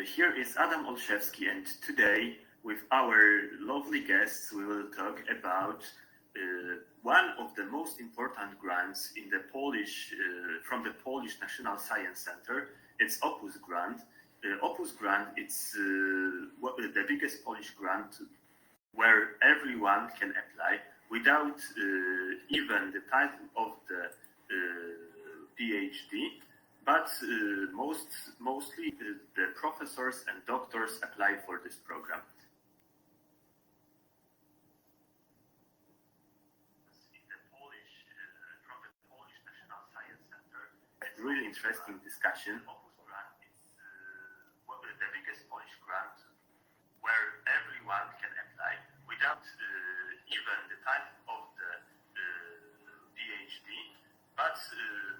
Here is Adam Olszewski, and today with our lovely guests we will talk about one of the most important grants in the Polish, from the Polish National Science Center. It's OPUS grant. OPUS grant, it's the biggest Polish grant where everyone can apply without even the title of the PhD, but mostly the professors and doctors apply for this program. From the Polish National Science Center, a really interesting discussion. OPUS grant is the biggest Polish grant where everyone can apply without even the title of the PhD, but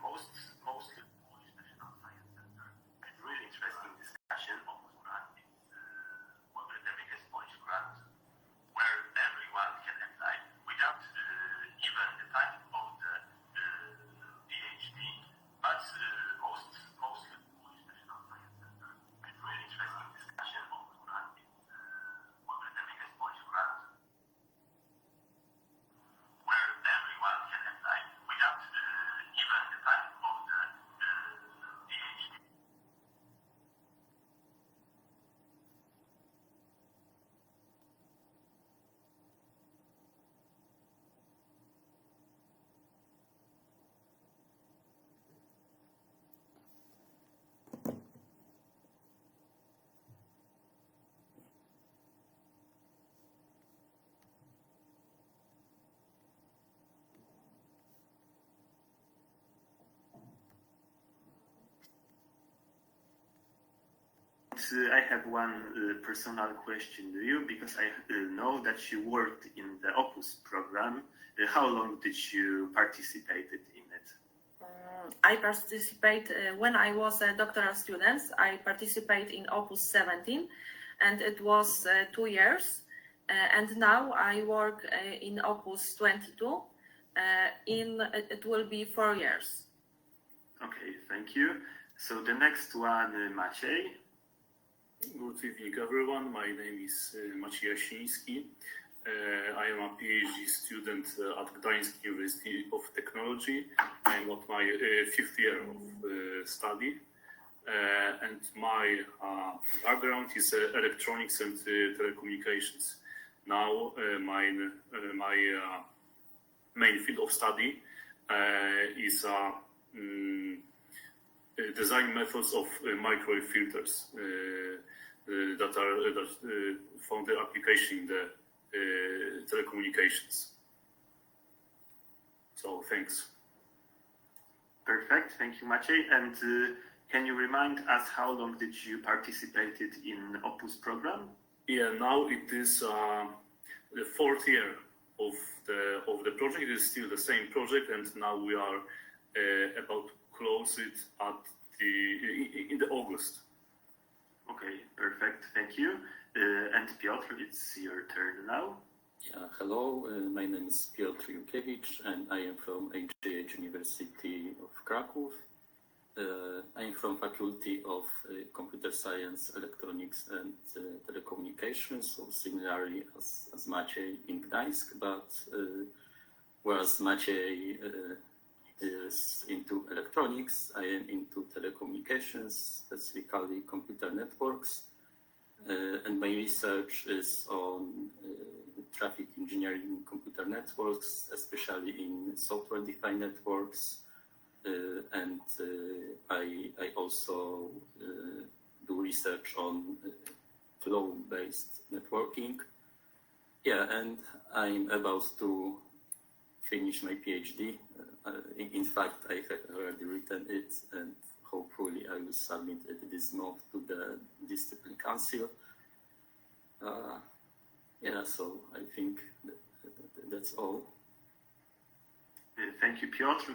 mostly Polish National Science Center. A really interesting discussion. OPUS grant is the biggest Polish grant where everyone can apply without even the title of the PhD, but mostly Polish National Science Center. A really interesting discussion. OPUS grant is the biggest Polish grant where everyone can apply without even the title of the PhD. I have one personal question to you, because I know that you worked in the OPUS program. How long did you participate in it? I participate when I was a doctoral student. I participate in OPUS 17, and it was 2 years. And now I work in OPUS 22. It will be 4 years. Okay, thank you. So the next one, Maciej. Good evening, everyone. My name is Maciej Jasiński. I am a PhD student at Gdańsk University of Technology. I'm at my 5th year of study. And my background is electronics and telecommunications. Now my main field of study is design methods of microwave filters that found their application in the telecommunications. So thanks. Perfect, thank you, Maciej. And can you remind us how long did you participated in OPUS program? Yeah, now it is the 4th year of the project. It is still the same project, and now we are about to close it in the August. Okay, perfect, thank you. And Piotr, it's your turn now. Yeah, hello, my name is Piotr Jukiewicz, and I am from HJH University of Kraków. I am from Faculty of Computer Science, Electronics and Telecommunications, so similarly as Maciej in Gdańsk, but whereas Maciej is into electronics, I am into telecommunications, specifically computer networks, and my research is on traffic engineering in computer networks, especially in software-defined networks, and I also do research on flow-based networking. Yeah, and I'm about to finish my PhD. In fact, I have already written it, and hopefully I will submit it this month to the Discipline Council. Yeah, so I think that's all. Thank you, Piotr.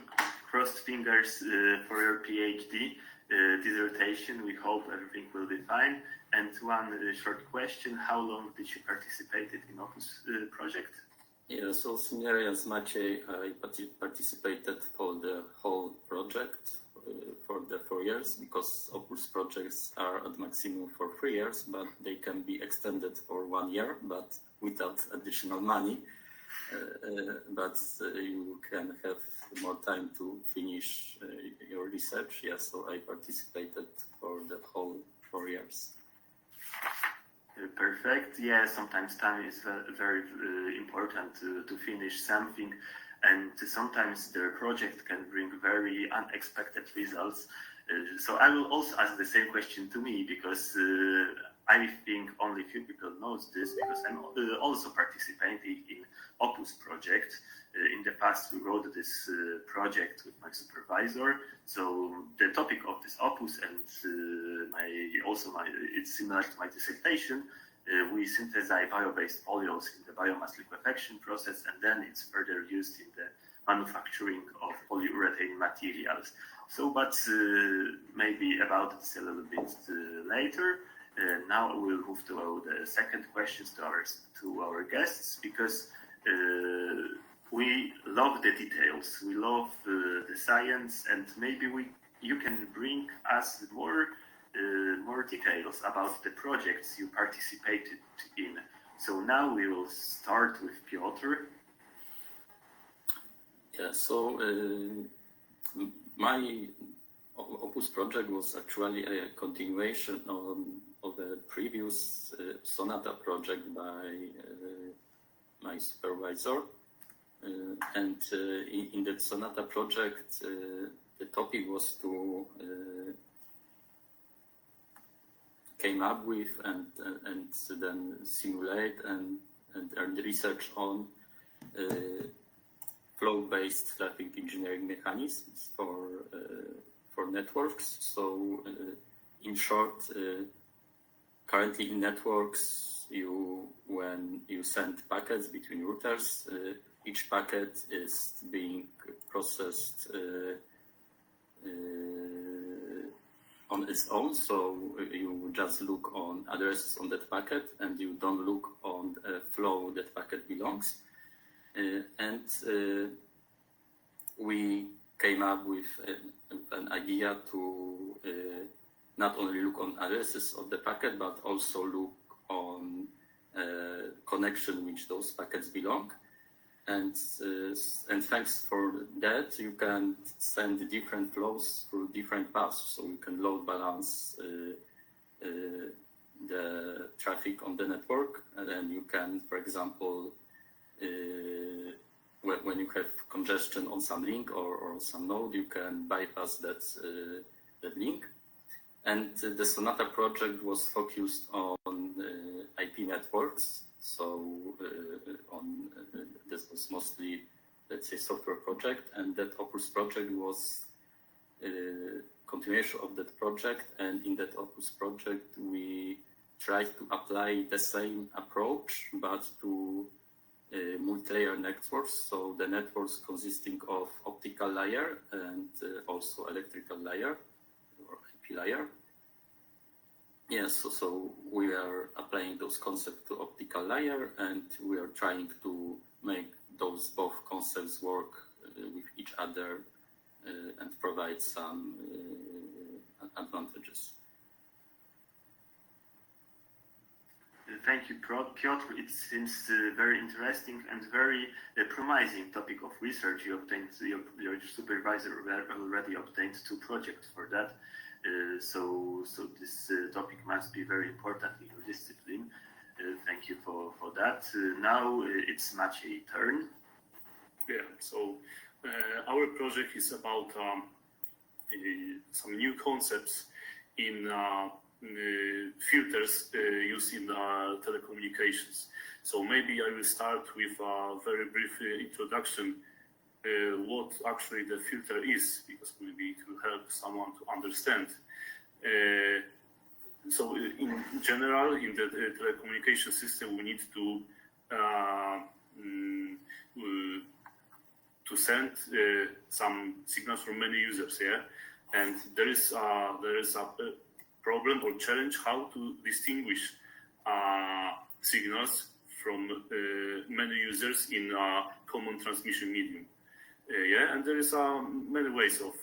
Crossed fingers for your PhD dissertation. We hope everything will be fine. And one short question: how long did you participate in OPUS project? Yeah, so similarly as Maciej, I participated for the whole project, the 4 years, because Opus projects are at maximum for 3 years, but they can be extended for 1 year, but without additional money. But you can have more time to finish your research. Yeah, so I participated for the whole 4 years. Perfect. Yeah, sometimes time is very important to finish something, and sometimes the project can bring very unexpected results. So I will also ask the same question to me, because I think only few people knows this, because I'm also participating in Opus project. In the past, we wrote this project with my supervisor. So the topic of this Opus and it's similar to my dissertation. We synthesize bio-based polyols in the biomass liquefaction process, and then it's further used in the manufacturing of polyurethane materials. So, but maybe about this a little bit later. Now we'll move to the second questions to our guests, because we love the details, we love the science, and maybe you can bring us more details about the projects you participated in. So now we will start with Piotr. Yeah, so my Opus project was actually a continuation of a previous Sonata project by my supervisor. And in that Sonata project, the topic was to came up with and then simulate and research on flow-based traffic engineering mechanisms for networks. So in short, currently in networks, when you send packets between routers, each packet is being processed on its own. So you just look on addresses on that packet, and you don't look on the flow that packet belongs. And we came up with an idea to not only look on addresses of the packet, but also look on connection which those packets belong. And thanks for that, you can send different flows through different paths. So you can load balance the traffic on the network, and then you can, for example, when you have congestion on some link or some node, you can bypass that link. And the Sonata project was focused on IP networks. So this was mostly, let's say, software project, and that Opus project was continuation of that project. And in that Opus project, we tried to apply the same approach, but to multi-layer networks. So the networks consisting of optical layer and also electrical layer or IP layer. Yes, so we are applying those concepts to optical layer, and we are trying to make those both concepts work with each other and provide some advantages. Thank you, Piotr. It seems very interesting and very promising topic of research. You obtained, your supervisor already obtained 2 projects for that. So this topic must be very important in your discipline. Thank you for that. Now it's Maciej's turn. Yeah, so our project is about some new concepts in filters used in telecommunications. So maybe I will start with a very brief introduction what actually the filter is, because it will be to help someone to understand. So in general, in the telecommunication system, we need to send some signals from many users, yeah? And there is a problem or challenge how to distinguish signals from many users in a common transmission medium. Yeah, and there is many ways of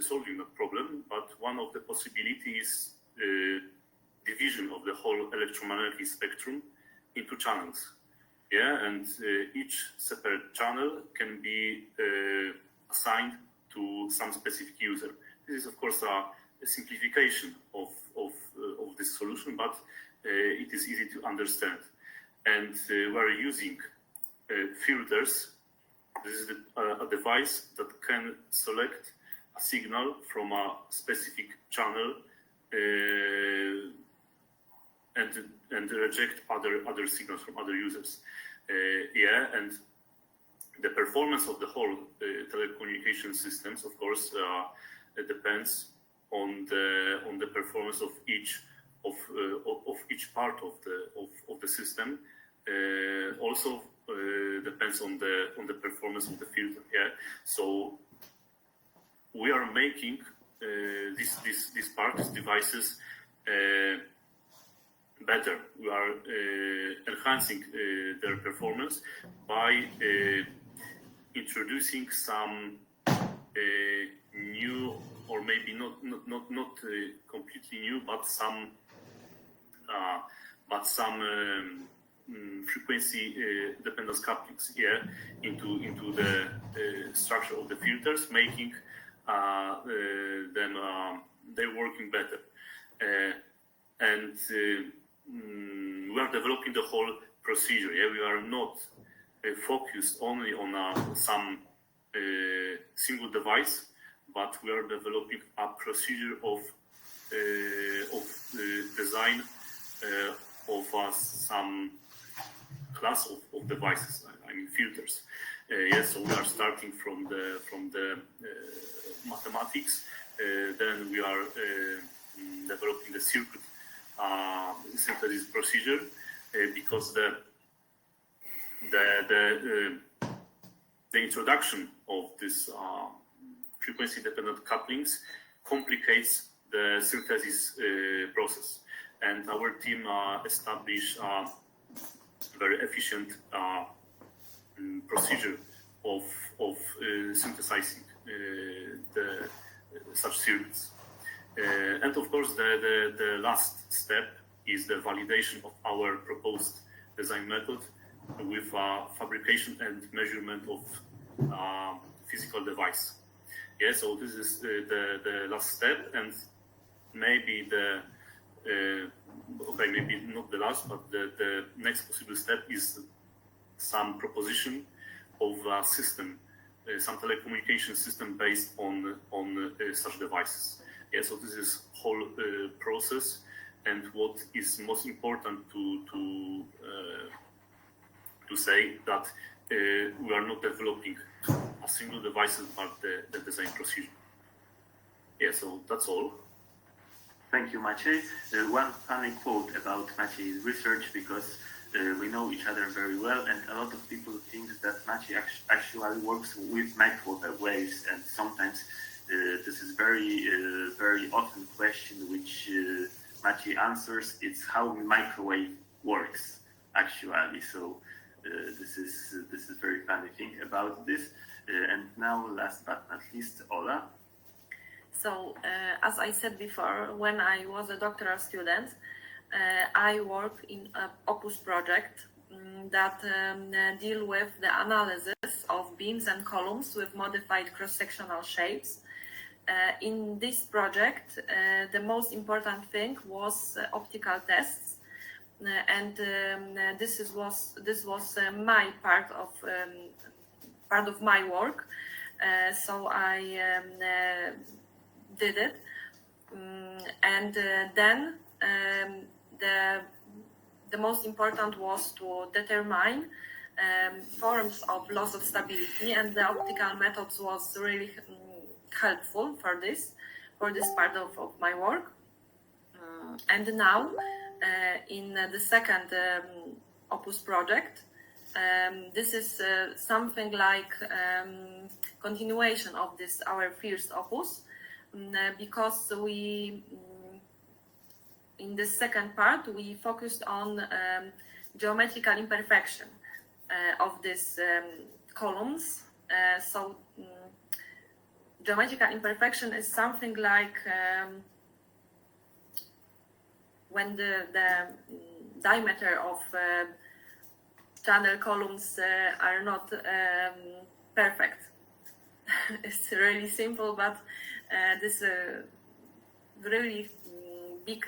solving that problem, but one of the possibilities is division of the whole electromagnetic spectrum into channels. Yeah, and each separate channel can be assigned to some specific user. This is, of course, a simplification of this solution, but it is easy to understand. And we're using filters. This is a device that can select a signal from a specific channel and reject other signals from other users. Yeah, and the performance of the whole telecommunication systems, of course, it depends on the performance of each part of the system. Also depends on the performance of the filter. Yeah, so we are making these devices better. We are enhancing their performance by introducing some new, or maybe not completely new, but some frequency dependence couplings, yeah, into the structure of the filters, making them they're working better. And we are developing the whole procedure. Yeah, we are not focused only on some single device, but we are developing a procedure of design of some class of devices. I mean filters. Yes, so we are starting from the mathematics. Then we are developing the circuit synthesis procedure because the introduction of this frequency-dependent couplings complicates the synthesis process, and our team established a very efficient procedure of synthesizing such circuits. And of course, the last step is the validation of our proposed design method with fabrication and measurement of physical device. Yeah, so this is the last step, and maybe maybe not the last, but the next possible step is some proposition of a system, some telecommunication system based on such devices. Yeah, so this is whole process, and what is most important to say that we are not developing a single device, but the design procedure. Yeah, so that's all. Thank you, Maciej. One funny quote about Maciej's research, because we know each other very well, and a lot of people think that Maciej actually works with microwave waves, and sometimes this is very often question which Maciej answers. It's how microwave works actually. So this is very funny thing about this. And now, last but not least, Ola. So, as I said before, when I was a doctoral student, I worked in an OPUS project that deal with the analysis of beams and columns with modified cross-sectional shapes. In this project, the most important thing was optical tests, and this was my part of my work. So I did it, and then the most important was to determine forms of loss of stability, and the optical methods was really helpful for this part of my work. And now in the second OPUS project, this is something like continuation of this our first OPUS, because we in the second part we focused on geometrical imperfection of these columns Geometrical imperfection is something like when the diameter of channel columns are not perfect. It's really simple, but this really big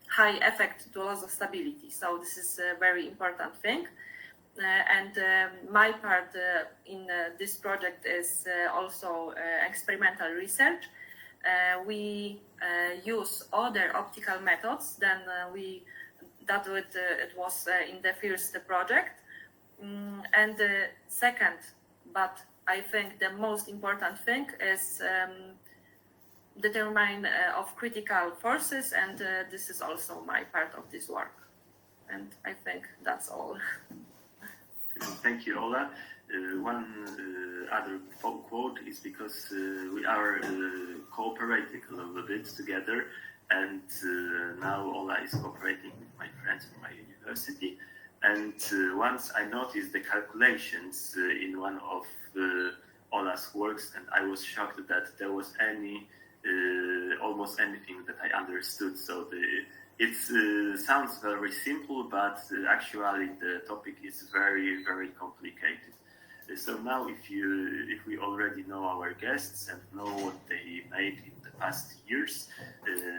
high effect to loss of stability. So this is a very important thing. And my part in this project is also experimental research. We use other optical methods than it was in the first project. And the second, but I think the most important thing is determine of critical forces, and this is also my part of this work. And I think that's all. Thank you, Ola. One other quote is because we are cooperating a little bit together, and now Ola is cooperating with my friends from my university. And once I noticed the calculations in one of Ola's works, and I was shocked that there was almost anything that I understood. So it sounds very simple, but actually the topic is very, very complicated. So now if we already know our guests and know what they made in the past years,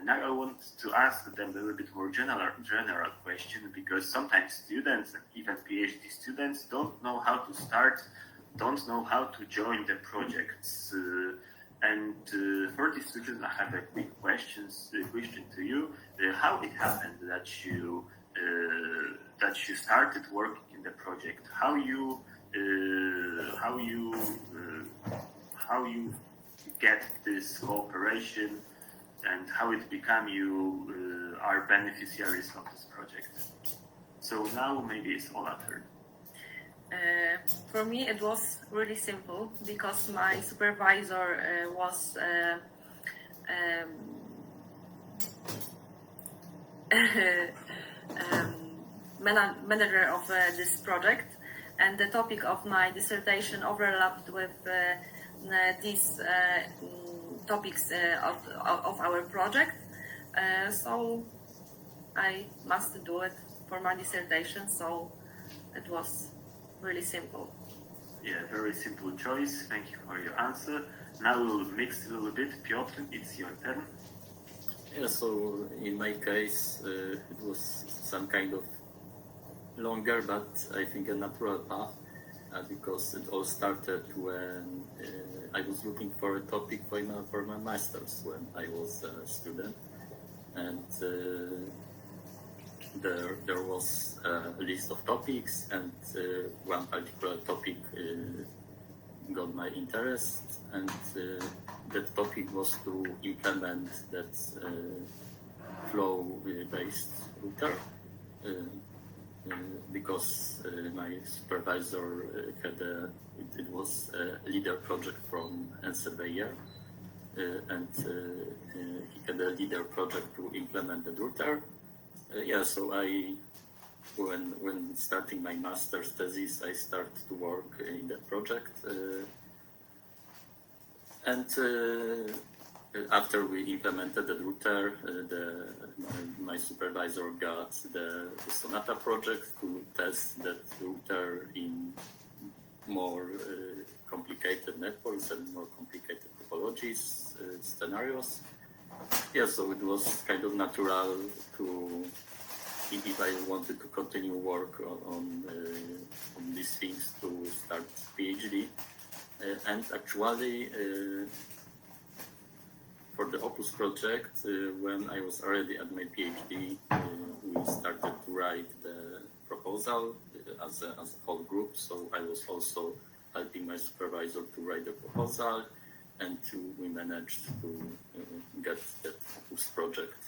now I want to ask them a little bit more general question, because sometimes students and even PhD students don't know how to start, don't know how to join the projects. And for these students, I have a quick question to you. How it happened that you started working in the project? How you get this cooperation, and how it became you are beneficiaries of this project? So now maybe it's all turn. For me, it was really simple because my supervisor was manager of this project, and the topic of my dissertation overlapped with these topics of our project. So I must do it for my dissertation. So it was really simple. Yeah, very simple choice. Thank you for your answer. Now we'll mix a little bit. Piotr, it's your turn. Yeah, so in my case, it was some kind of longer, but I think a natural path, because it all started when I was looking for a topic for my master's when I was a student, and there was a list of topics, and one particular topic got my interest, and that topic was to implement that flow-based router, because my supervisor it was a leader project from NCN, and he had a leader project to implement the router. So when starting my master's thesis, I started to work in that project, and after we implemented the router, my supervisor got the Sonata project to test that router in more complicated networks and more complicated topologies, scenarios. So it was kind of natural to, if I wanted to continue work on these things, to start PhD. And actually, for the Opus project, when I was already at my PhD, we started to write the proposal as a whole group. So I was also helping my supervisor to write the proposal, and we managed to get that Opus project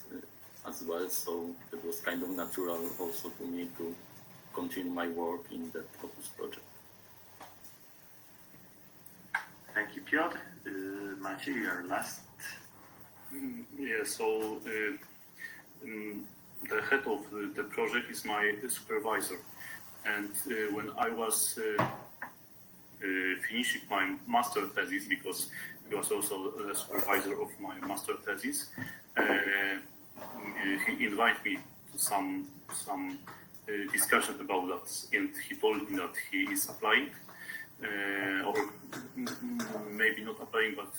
as well. So it was kind of natural also to me to continue my work in that Opus project. Thank you, Piotr. Maciej, your last. So the head of the project is my supervisor, and when I was finishing my master thesis, because he was also the supervisor of my master thesis. He invited me to some discussion about that, and he told me that he is applying, or maybe not applying, but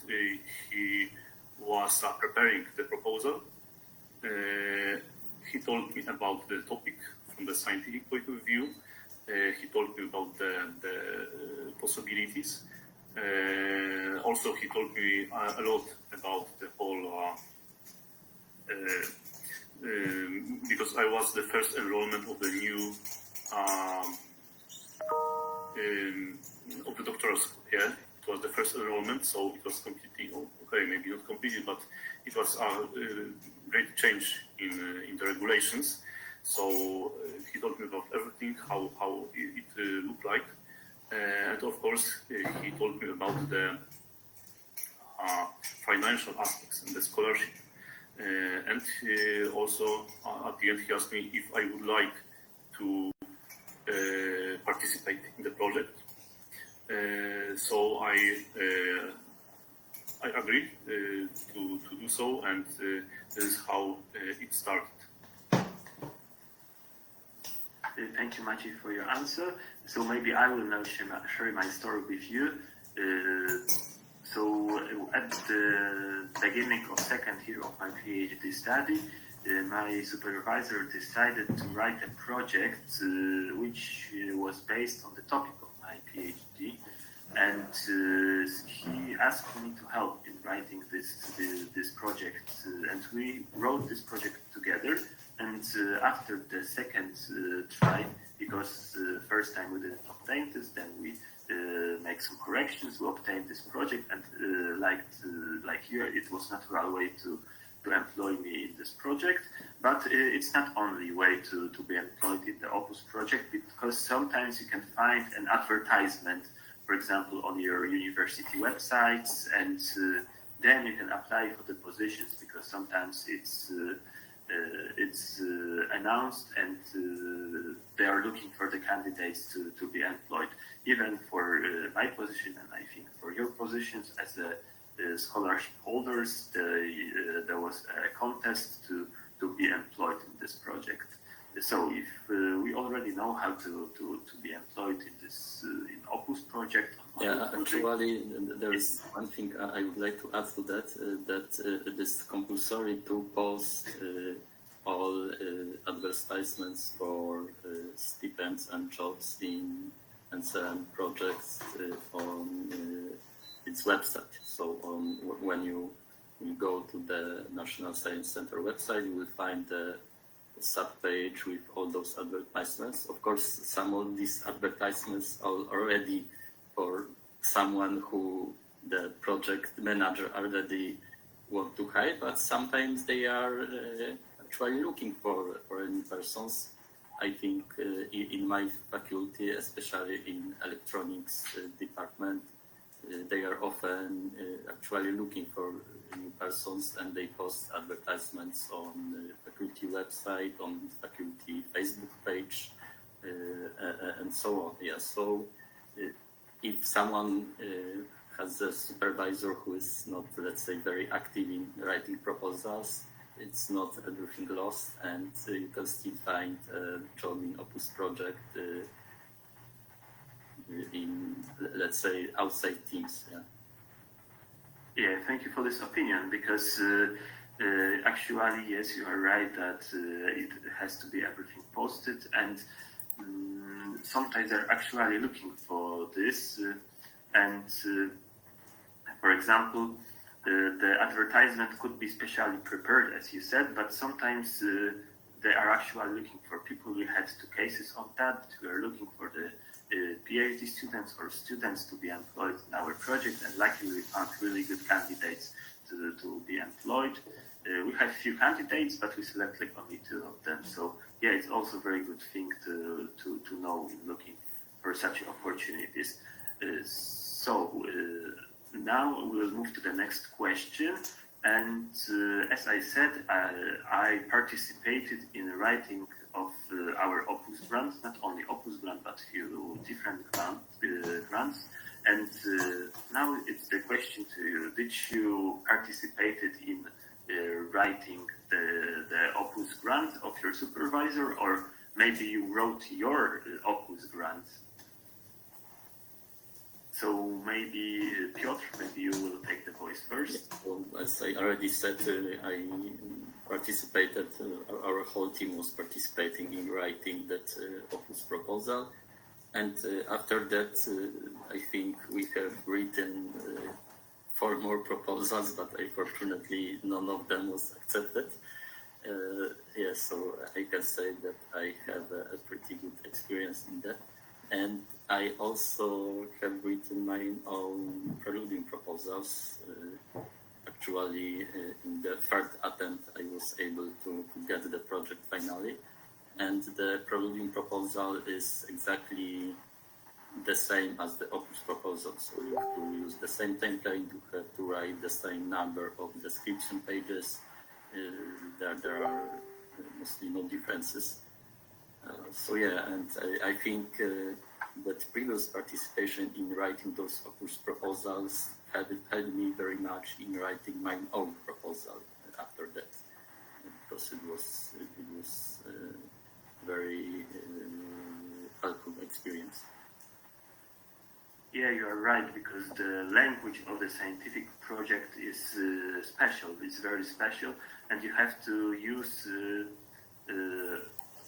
he was preparing the proposal. He told me about the topic from the scientific point of view. He told me about the possibilities. Also, he told me a lot about the whole, because I was the first enrollment of the new, of the doctoral school. Yeah, it was the first enrollment, so it was completely, okay, maybe not completely, but it was a great change in the regulations. So he told me about everything, how it looked like. And of course, he told me about the financial aspects and the scholarship. And also, at the end, he asked me if I would like to participate in the project. So I agreed to do so, and this is how it started. Thank you, Maciej, for your answer. So maybe I will now share my story with you. So at the beginning of second year of my PhD study, my supervisor decided to write a project which was based on the topic of my PhD, and he asked me to help in writing this project, and we wrote this project together. And after the second try, because first time we didn't obtain this, then we make some corrections, we obtained this project, and like here, it was natural way to employ me in this project. But it's not only way to be employed in the Opus project, because sometimes you can find an advertisement, for example, on your university websites, and then you can apply for the positions, because sometimes it's announced, and they are looking for the candidates to be employed. Even for my position, and I think for your positions as a scholarship holders, there was a contest to be employed in this project. So if we already know how to be employed in this in Opus project. Yeah, actually, there is one thing I would like to add to that, that it is compulsory to post all advertisements for stipends and jobs in NCN projects on its website. So when you go to the National Science Center website, you will find the sub-page with all those advertisements. Of course, some of these advertisements are already for someone who the project manager already want to hire, but sometimes they are actually looking for any persons. I think in my faculty, especially in electronics department, they are often actually looking for new persons, and they post advertisements on the faculty website, on faculty Facebook page, and so on. Yeah, so if someone has a supervisor who is not, let's say, very active in writing proposals, it's not everything lost, and you can still find a job in Opus project in, let's say, outside teams. Yeah. Yeah, thank you for this opinion, because actually, yes, you are right that it has to be everything posted, and sometimes they're actually looking for this, and for example, the advertisement could be specially prepared, as you said, but sometimes they are actually looking for people. We had 2 cases of that. We are looking for the PhD students or students to be employed in our project, and luckily we found really good candidates to be employed. We had few candidates, but we selected only 2 of them. So yeah, it's also a very good thing to know in looking for such opportunities. So now we'll move to the next question. And as I said, I participated in writing of our Opus grants, not only Opus grant, but few different grants. And now it's the question to you. Did you participated in writing the Opus grant of your supervisor, or maybe you wrote your Opus grant? So maybe Piotr, maybe you will take the voice first. Well, as I already said, I participated, our whole team was participating in writing that Opus proposal. And after that, I think we have written 4 more proposals, but unfortunately none of them was accepted. Yeah, so I can say that I have a pretty good experience in that. And I also have written my own preludium proposals. Actually, in the 3rd attempt, I was able to get the project finally. And the preludium proposal is exactly the same as the Opus proposal. So you have to use the same template, you have to write the same number of description pages. There are mostly no differences. So yeah, and I think that previous participation in writing those Opus proposals helped me very much in writing my own proposal after that, because it was very helpful experience. Yeah, you are right, because the language of the scientific project is special. It's very special, and you have to use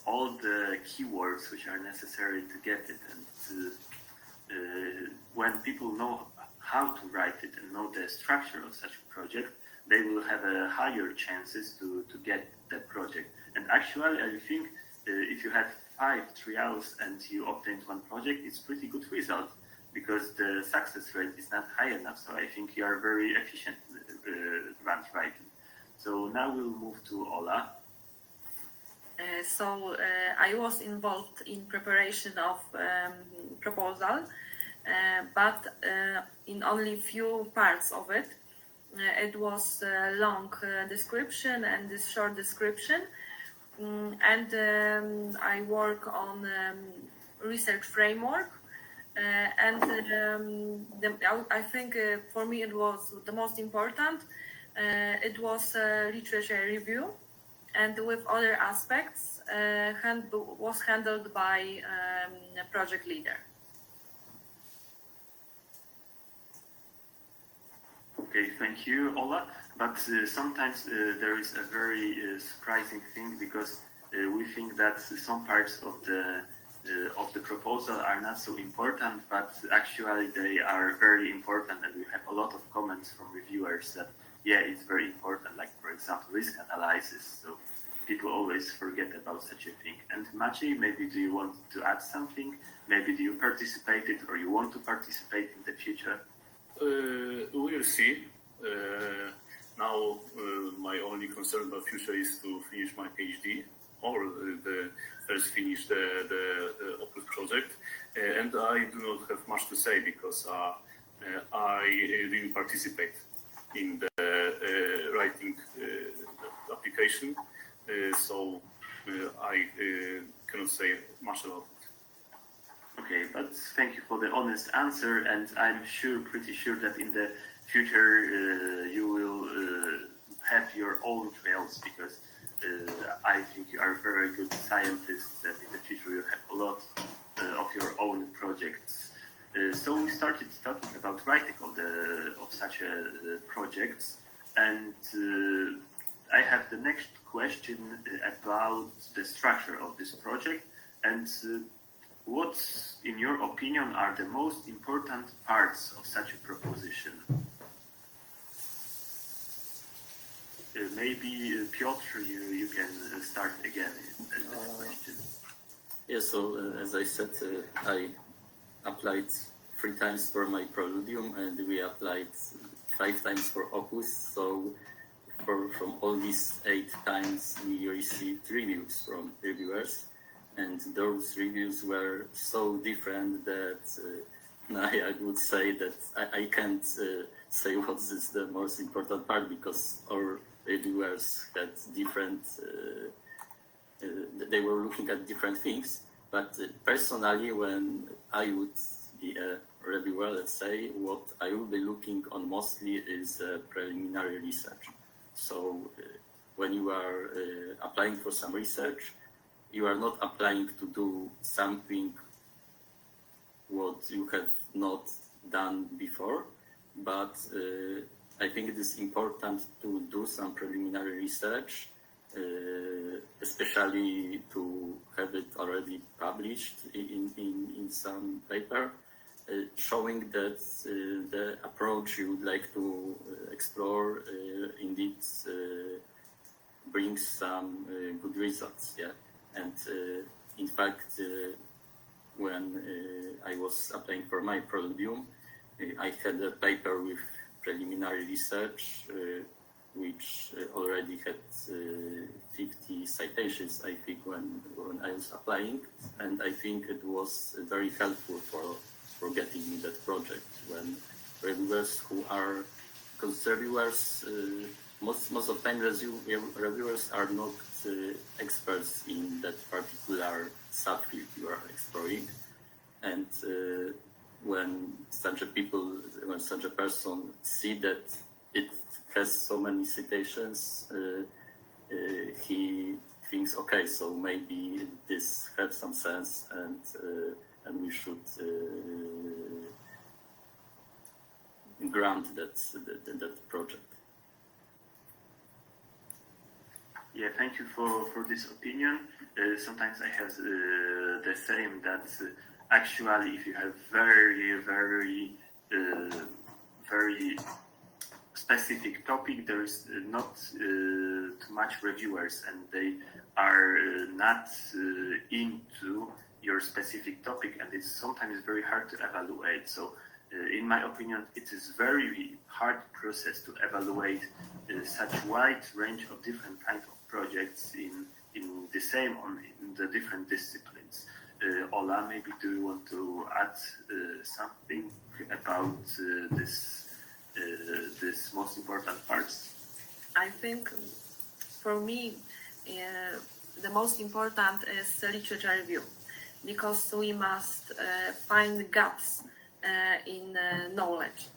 all the keywords which are necessary to get it. And when people know how to write it and know the structure of such a project, they will have a higher chances to get that project. And actually, I think if you have 5 trials and you obtained 1 project, it's pretty good result, because the success rate is not high enough. So I think you are very efficient grant writing. So now we'll move to Ola. So I was involved in preparation of proposal, but in only few parts of it. It was a long description and this short description, and I work on research framework, and I think for me it was the most important. It was a literature review, and with other aspects was handled by a project leader. Okay, thank you, Ola. But sometimes there is a very surprising thing, because we think that some parts of the proposal are not so important, but actually they are very important, and we have a lot of comments from reviewers that yeah, it's very important, like for example risk analysis. So people always forget about such a thing. And Maciej, maybe do you want to add something? Maybe do you participated or you want to participate in the future? We'll see. Now, my only concern about future is to finish my PhD, or first finish the Opus project. And I do not have much to say, because I didn't participate in the writing application. So I cannot say much about it. Okay, but thank you for the honest answer, and I'm pretty sure that in the future you will have your own trails, because I think you are very good scientists, and in the future you have a lot of your own projects. So we started talking about writing of such projects, and I have the next question about the structure of this project, and what, in your opinion, are the most important parts of such a proposition? Maybe Piotr, you can start again this question. Yeah, so as I said, I applied 3 times for my preludium, and we applied 5 times for Opus. So from all these 8 times, we received reviews from reviewers, and those reviews were so different that I would say that I can't say what is the most important part, because our reviewers had different, they were looking at different things. But personally, when I would be a reviewer, let's say, what I will be looking on mostly is preliminary research. So when you are applying for some research, you are not applying to do something what you have not done before, but I think it is important to do some preliminary research, especially to have it already published in some paper, showing that the approach you would like to explore indeed brings some good results. Yeah, and in fact, when I was applying for my proludium, I had a paper with preliminary research, which already had 50 citations, I think, when I was applying. And I think it was very helpful for getting me that project when reviewers who are, because reviewers, most of the time reviewers are not experts in that particular subfield you are exploring. And when such a person see that it has so many citations, he thinks, okay, so maybe this has some sense, and we should grant that project. Yeah, thank you for this opinion. Sometimes I have the same that actually, if you have very specific topic, there is not too much reviewers, and they are not into your specific topic, and it's sometimes very hard to evaluate. So, in my opinion, it is very hard process to evaluate such wide range of different kinds of projects in the same in the different disciplines. Ola, maybe do you want to add something about this most important parts? I think for me, the most important is literature review, because we must find gaps in knowledge.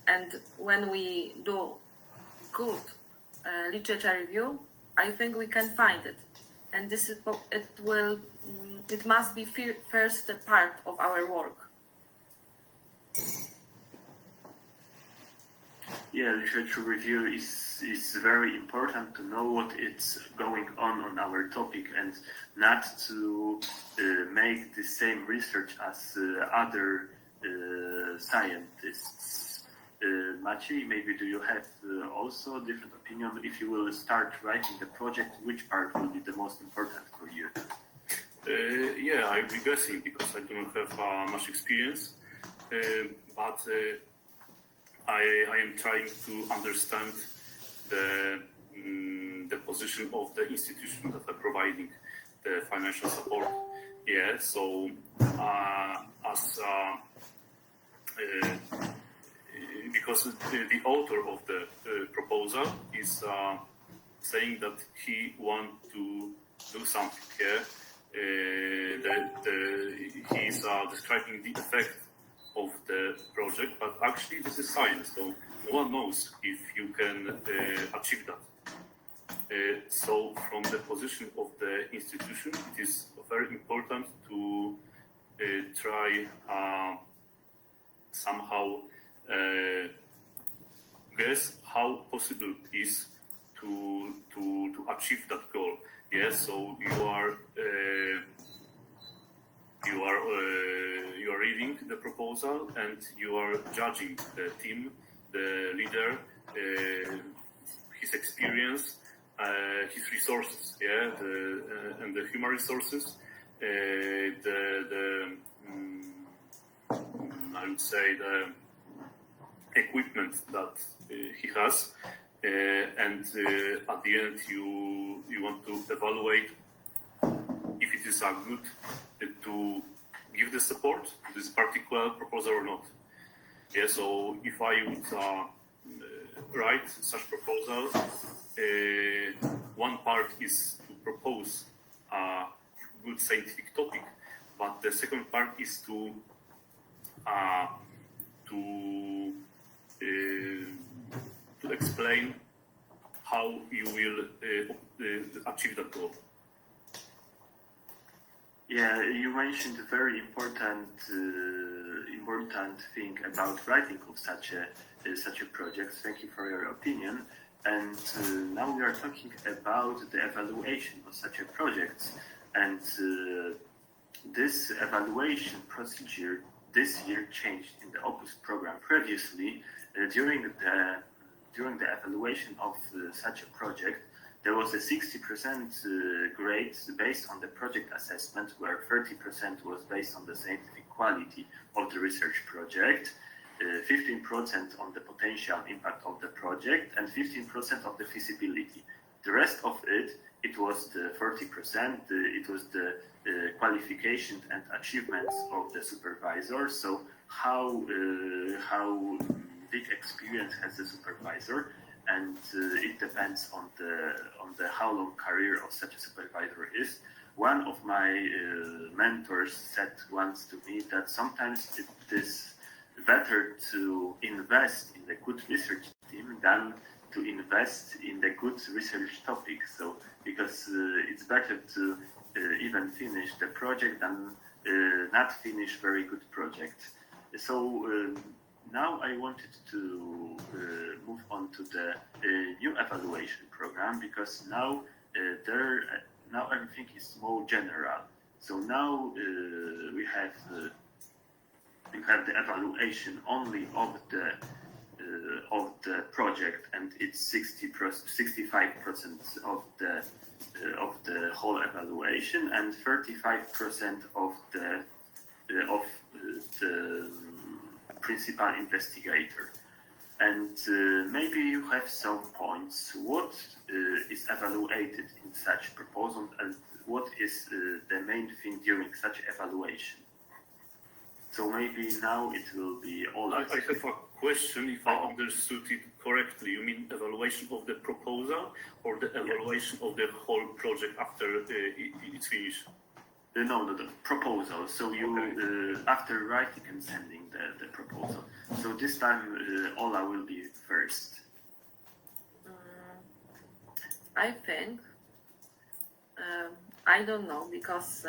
And when we do good literature review, I think we can find it. And this is it must be first part of our work. Yeah, literature review is very important to know what is going on our topic, and not to make the same research as other scientists. Maciej, maybe do you have also a different opinion? If you will start writing the project, which part will be the most important for you? Yeah, I'll be guessing because I do not have much experience, but I am trying to understand the position of the institution that are providing the financial support. Yeah, so because the author of the proposal is saying that he wants to do something. Yeah, he is describing the effect of the project, but actually this is science, so no one knows if you can achieve that. So from the position of the institution, it is very important to try somehow guess how possible it is to achieve that goal. Yes, so you are reading the proposal and you are judging the team, the leader, his experience, his resources, yeah, and the human resources, I would say the equipment that he has, and at the end you want to evaluate if it is good to give the support to this particular proposal or not. Yeah, so if I would write such proposal, one part is to propose a good scientific topic, but the second part is to to explain how you will achieve that goal. Yeah, you mentioned a very important thing about writing of such a project. Thank you for your opinion. And now we are talking about the evaluation of such a project. And this evaluation procedure this year changed in the Opus program. Previously, during the evaluation of such a project, there was a 60% grade based on the project assessment, where 30% was based on the scientific quality of the research project, 15% on the potential impact of the project, and 15% of the feasibility. The rest of it was the 40%, it was the qualifications and achievements of the supervisor. So how big experience has the supervisor, and it depends on the how long career of such a supervisor is. One of my mentors said once to me that sometimes it is better to invest in the good research team than to invest in the good research topic. So because it's better to even finish the project than not finish very good project. So now I wanted to move on to the new evaluation program, because now everything is more general. So now we have the evaluation only of the project, and it's 65% of the whole evaluation, and 35% of the principal investigator. And maybe you have some points. What is evaluated in such proposal, and what is the main thing during such evaluation? So maybe now it will be all. I have a question, if I understood it correctly. You mean evaluation of the proposal or the evaluation of the whole project after it's finished? No, the proposal. So you, after writing and sending the proposal. So this time, Ola will be first. I think, I don't know, because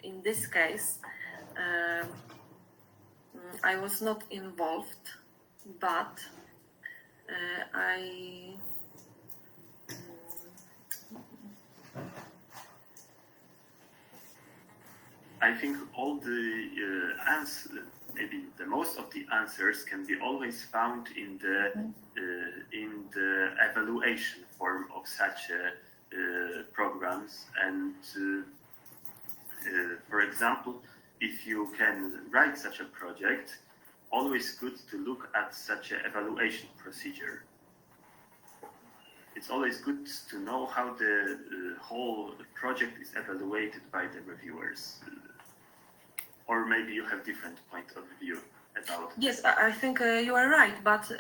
in this case, I was not involved, but I think all the answers, maybe the most of the answers, can be always found in the evaluation form of such programs. And for example, if you can write such a project, always good to look at such an evaluation procedure. It's always good to know how the whole project is evaluated by the reviewers. Or maybe you have different point of view about. Yes, I think you are right. But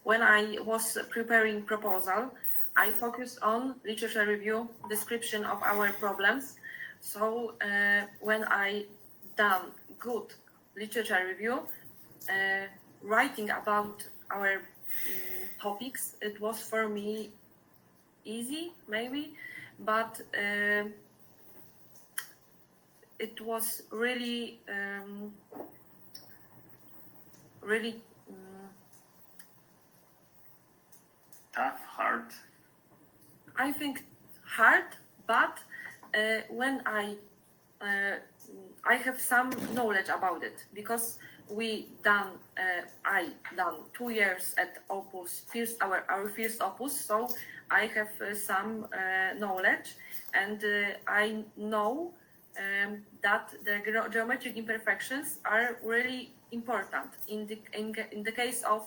when I was preparing proposal, I focused on literature review, description of our problems. So when I done good literature review, writing about our topics, it was for me easy, maybe, but it was really tough, hard. I think hard, but when I have some knowledge about it, because I done 2 years at Opus, our first Opus, so I have some knowledge, and I know that the geometric imperfections are really important in the case of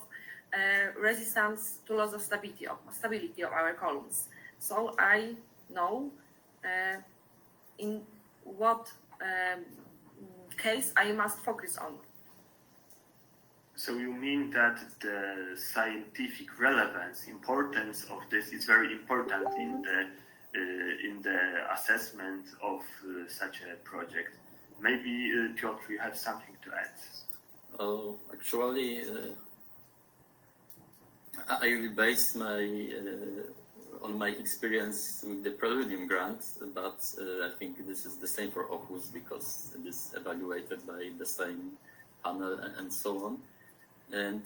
resistance to loss of stability of our columns. So I know in what case I must focus on. So you mean that the scientific relevance, importance of this is very important in the assessment of such a project. Maybe Piotr, you have something to add. Actually, I will base my on my experience with the Preludium grant, but I think this is the same for Opus because it is evaluated by the same panel and so on. And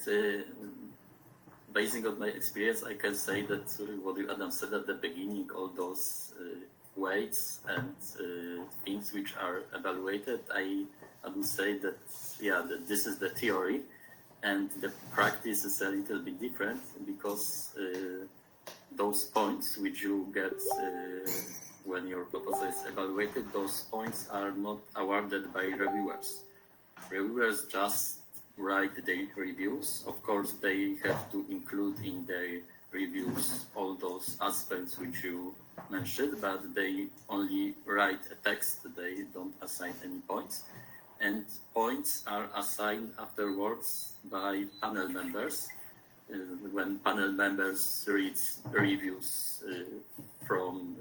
basing on my experience, I can say that what Adam said at the beginning, all those weights and things which are evaluated, I would say that, that this is the theory, and the practice is a little bit different because those points which you get when your proposal is evaluated, those points are not awarded by reviewers. Reviewers just write their reviews. Of course, they have to include in their reviews all those aspects which you mentioned, but they only write a text. They don't assign any points. And points are assigned afterwards by panel members. When panel members read reviews from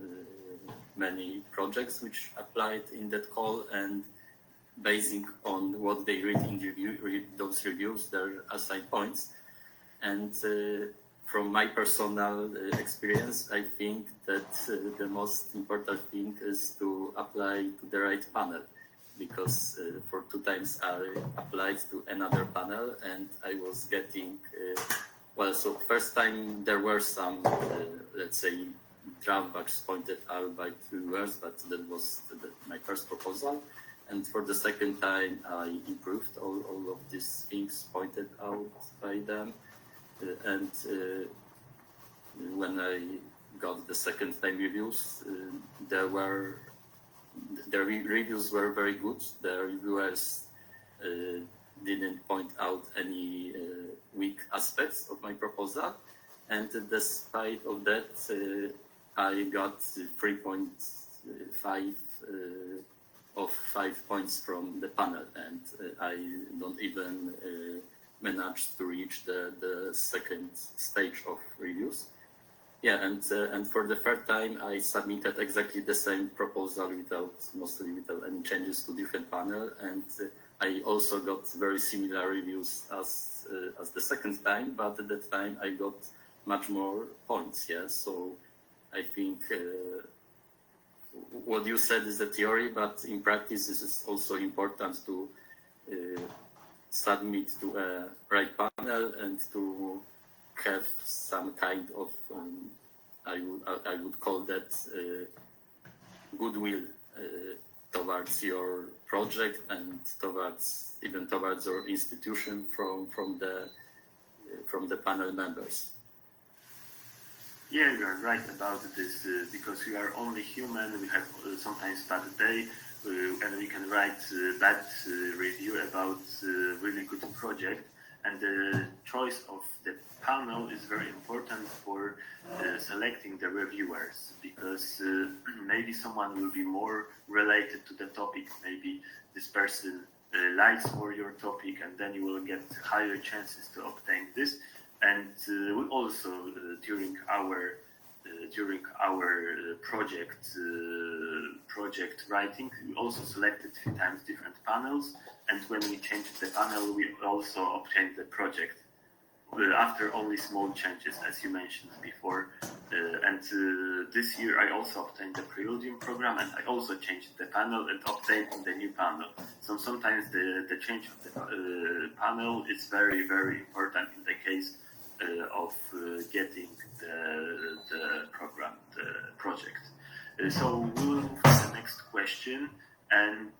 many projects which applied in that call, and basing on what they read in those reviews, they're assigned points. And from my personal experience, I think that the most important thing is to apply to the right panel, because for 2 times I applied to another panel and I was getting, so first time there were some, let's say, drawbacks pointed out by reviewers, but that was my first proposal. And for the second time, I improved all of these things pointed out by them. And when I got the second time reviews, the reviews were very good. The reviewers didn't point out any weak aspects of my proposal. And despite of that, I got 3.5 of 5 points from the panel, and I don't even manage to reach the second stage of reviews. And for the third time, I submitted exactly the same proposal mostly without any changes to different panel, and I also got very similar reviews as the second time, but at that time I got much more points. So I think what you said is the theory, but in practice this is also important to submit to a right panel and to have some kind of I would call that goodwill towards your project and towards your institution from the panel members. Yeah, you are right about this, because we are only human. We have sometimes bad day, and we can write bad review about really good project. And the choice of the panel is very important for selecting the reviewers, because maybe someone will be more related to the topic. Maybe this person likes more your topic, and then you will get higher chances to obtain this. And we also during our project writing, we also selected 3 times different panels, and when we changed the panel, we also obtained the project after only small changes, as you mentioned before. And this year I also obtained the Preludium program, and I also changed the panel and obtained the new panel. So sometimes the change of the panel is very, very important in the case of getting the program, the project. So we will move to the next question. And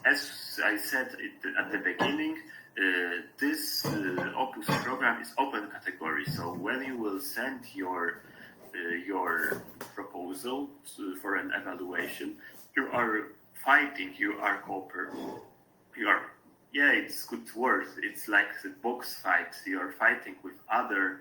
as I said at the beginning, this Opus program is open category. So when you will send your proposal for an evaluation, you are fighting, you are cooperating, it's good word. It's like the box fight. You are fighting with other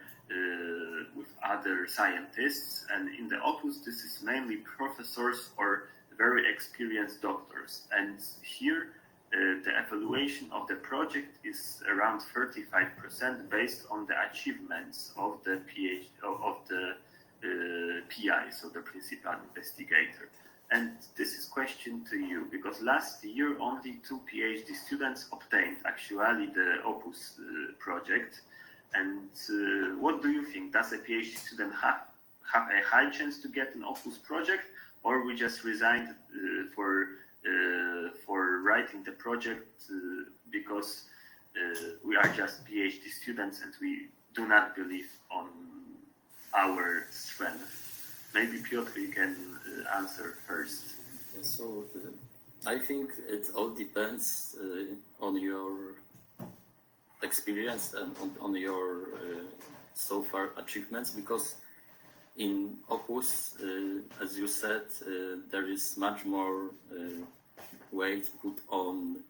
scientists, and in the Opus, this is mainly professors or very experienced doctors. And here, the evaluation of the project is around 35% based on the achievements of the PI, so the principal investigator. And this is question to you, because last year only 2 PhD students obtained actually the OPUS project. And what do you think? Does a PhD student have a high chance to get an OPUS project, or we just resigned for writing the project because we are just PhD students and we do not believe on our strength? Maybe Piotr, you can answer first. So I think it all depends on your experience and on your so far achievements, because in Opus, as you said, there is much more weight put on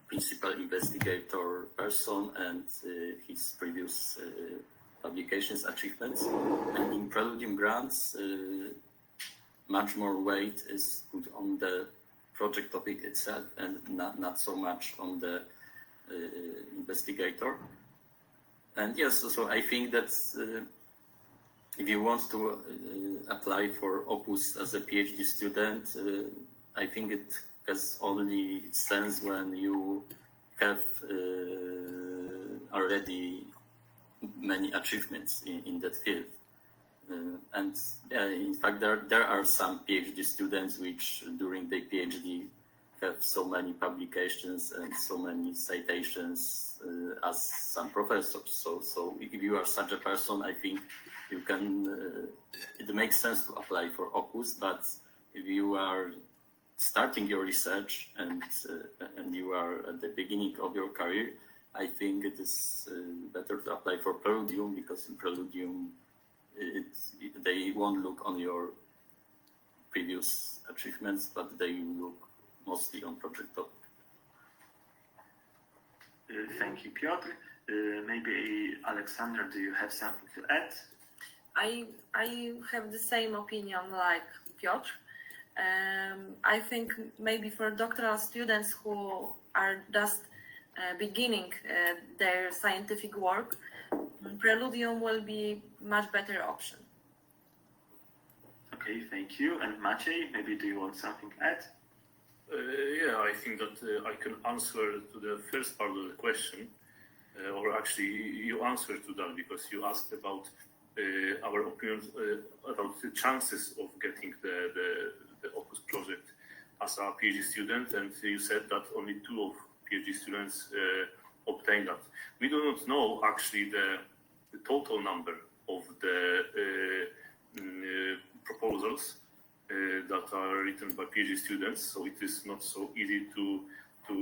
principal investigator person and his previous publications achievements. And in Preludium grants, much more weight is put on the project topic itself and not so much on the investigator. And yes, so I think that if you want to apply for Opus as a PhD student, I think it has only sense when you have already many achievements in that field. And in fact, there are some PhD students which during their PhD have so many publications and so many citations as some professors. So if you are such a person, I think you can, it makes sense to apply for Opus, but if you are starting your research and you are at the beginning of your career, I think it is better to apply for Preludium, because in Preludium, they won't look on your previous achievements, but they look mostly on project topic. Thank you, Piotr. Maybe Alexander, do you have something to add? I have the same opinion like Piotr. I think maybe for doctoral students who are just beginning their scientific work, Preludium will be much better option. Okay, thank you. And Maciej, maybe do you want something to add? Yeah, I think that I can answer to the first part of the question, or actually you answered to that, because you asked about our opinions about the chances of getting the Opus project as a PhD student, and you said that only 2 of PhD students obtained that. We do not know actually the total number of the proposals that are written by PhD students, so it is not so easy to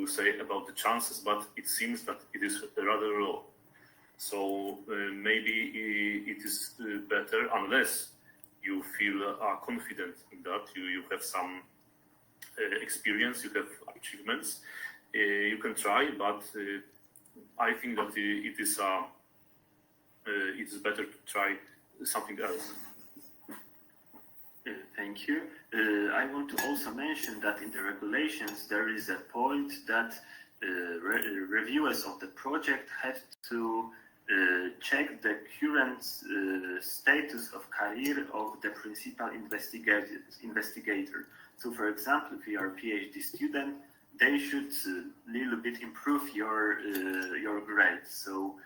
say about the chances, but it seems that it is rather low. So maybe it is better, unless you feel confident in that, you have some experience, you have achievements, you can try, but I think that it is better to try something else. Thank you. I want to also mention that in the regulations there is a point that reviewers of the project have to check the current status of career of the principal investigator. So, for example, if you are a PhD student, they should little bit improve your grades. So,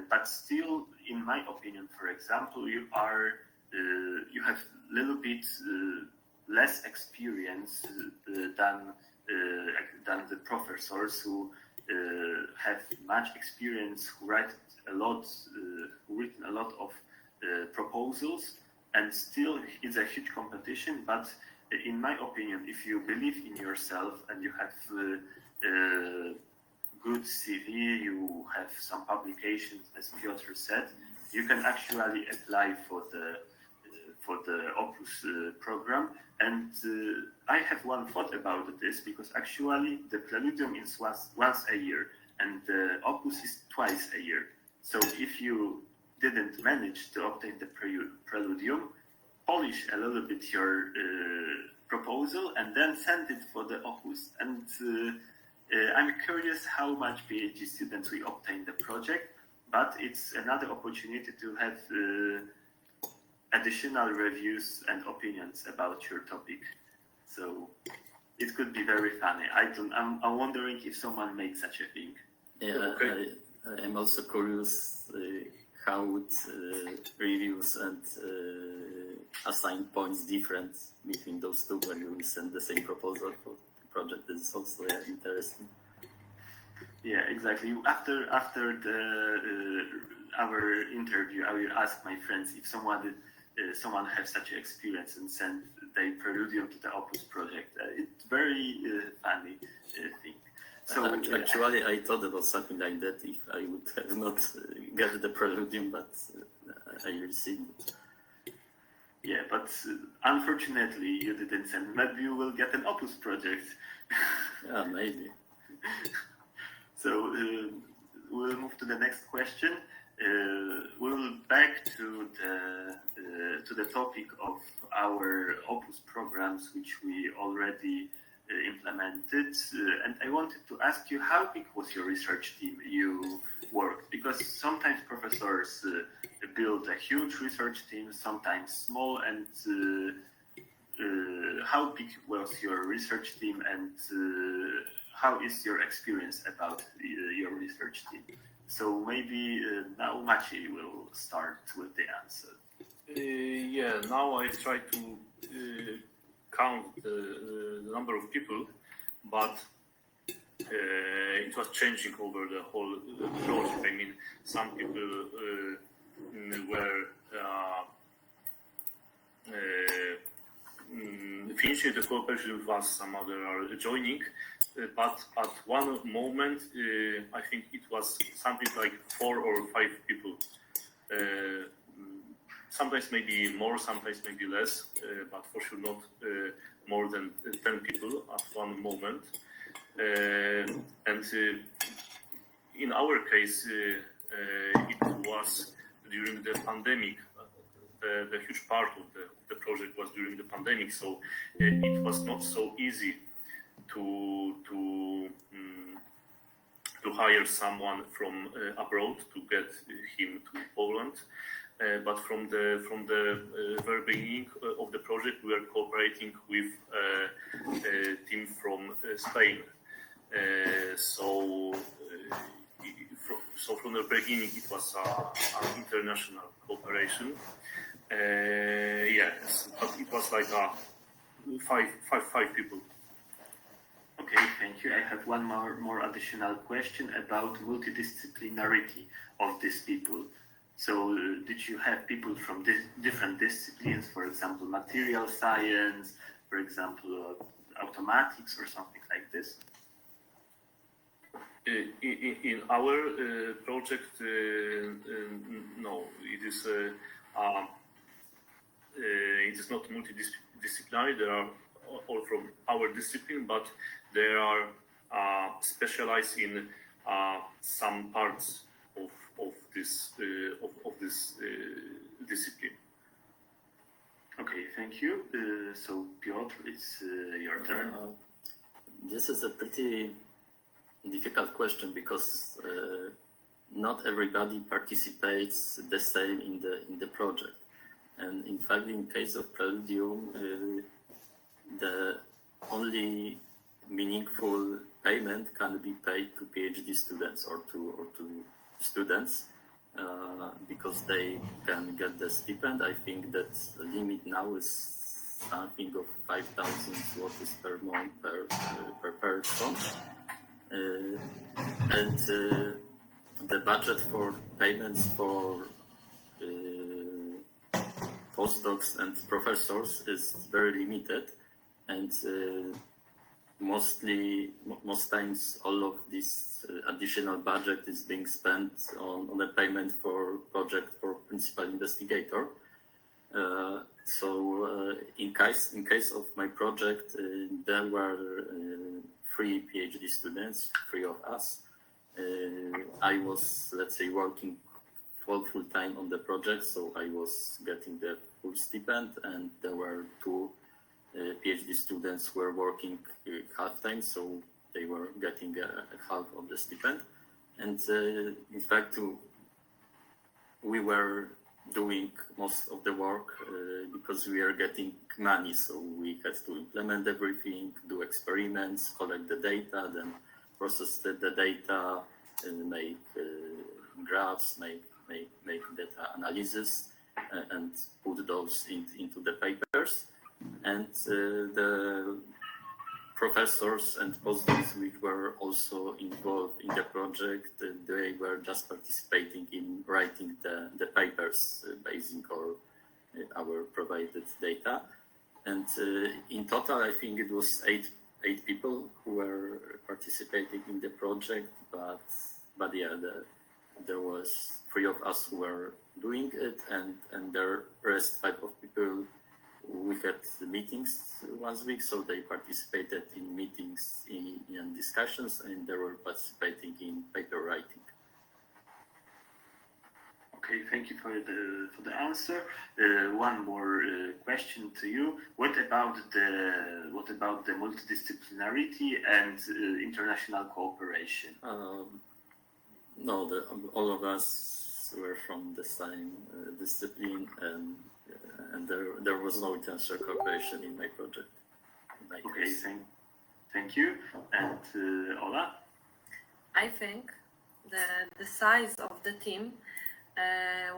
but still, in my opinion, for example, you have little bit less experience than the professors who have much experience, who written a lot of proposals, and still it's a huge competition. But in my opinion, if you believe in yourself and you have good CV, you have some publications, as Piotr said, you can actually apply for the Opus program. And I have one thought about this, because actually the Preludium is once a year and the Opus is twice a year. So if you didn't manage to obtain the Preludium, polish a little bit your proposal and then send it for the Opus. And I'm curious how much PhD students will obtain the project, but it's another opportunity to have additional reviews and opinions about your topic. So it could be very funny. I'm wondering if someone made such a thing. Yeah, I'm also curious how would reviews and assign points different between those two when you send the same proposal for the project. This is also interesting. Yeah, exactly. After our interview, I will ask my friends if someone has such an experience and send their preludium to the Opus project. It's very funny thing. So actually, I thought about something like that if I would have not got the preludium, but I received it. Yeah, but unfortunately, you didn't send. Maybe you will get an Opus project. Yeah, maybe. So we'll move to the next question. We'll back to the topic of our Opus programs, which we already implemented. And I wanted to ask you, how big was your research team you worked? Because sometimes professors build a huge research team, sometimes small. And how big was your research team, and how is your experience about your research team? So maybe now Maciej will start with the answer. Yeah, now I try to count the number of people, but it was changing over the whole project. I mean, some people were finishing the cooperation with us, some other are joining, but at one moment, I think it was something like 4 or 5 people. Sometimes maybe more, sometimes maybe less, but for sure not more than 10 people at one moment. And in our case, it was during the pandemic. The huge part of the project was during the pandemic, so it was not so easy to hire someone from abroad to get him to Poland. But from the very beginning of the project, we are cooperating with a team from Spain. So from the beginning, it was an international cooperation. Yes, but it was like five people. Okay, thank you. I have one more additional question about multidisciplinarity of these people. So did you have people from different disciplines, for example, material science, for example, automatics or something like this? In our project, no, it is not multidisciplinary. They are all from our discipline, but they are specialized in some parts of this discipline. Okay, thank you. So Piotr, it's your turn. This is a pretty difficult question because not everybody participates the same in the project, and in fact, in case of Preludium, the only meaningful payment can be paid to PhD students or to students because they can get the stipend. I think that the limit now is something of 5,000 zlotys per month per person. And the budget for payments for postdocs and professors is very limited, and most times all of this additional budget is being spent on the payment for project for principal investigator. So in case of my project, there were 3 PhD students, 3 of us. I was, let's say, working full time on the project, so I was getting the full stipend, and there were 2 PhD students who were working half time, so they were getting half of the stipend. And in fact, we were doing most of the work because we are getting money. So we had to implement everything, do experiments, collect the data, then process the data, and make graphs, make data analysis, and put those into the papers. And the professors and postdocs which were also involved in the project, they were just participating in writing the papers based on our provided data. And in total, I think it was eight people who were participating in the project, but yeah, there was 3 of us who were doing it, and the rest 5 of people, we had the meetings once a week, so they participated in meetings, in discussions, and they were participating in paper writing. Okay, thank you for the answer. One more question to you. What about the multidisciplinarity and international cooperation? No, all of us were from the same discipline, and there was no international cooperation in my project. Okay, thank you. And Ola? I think the size of the team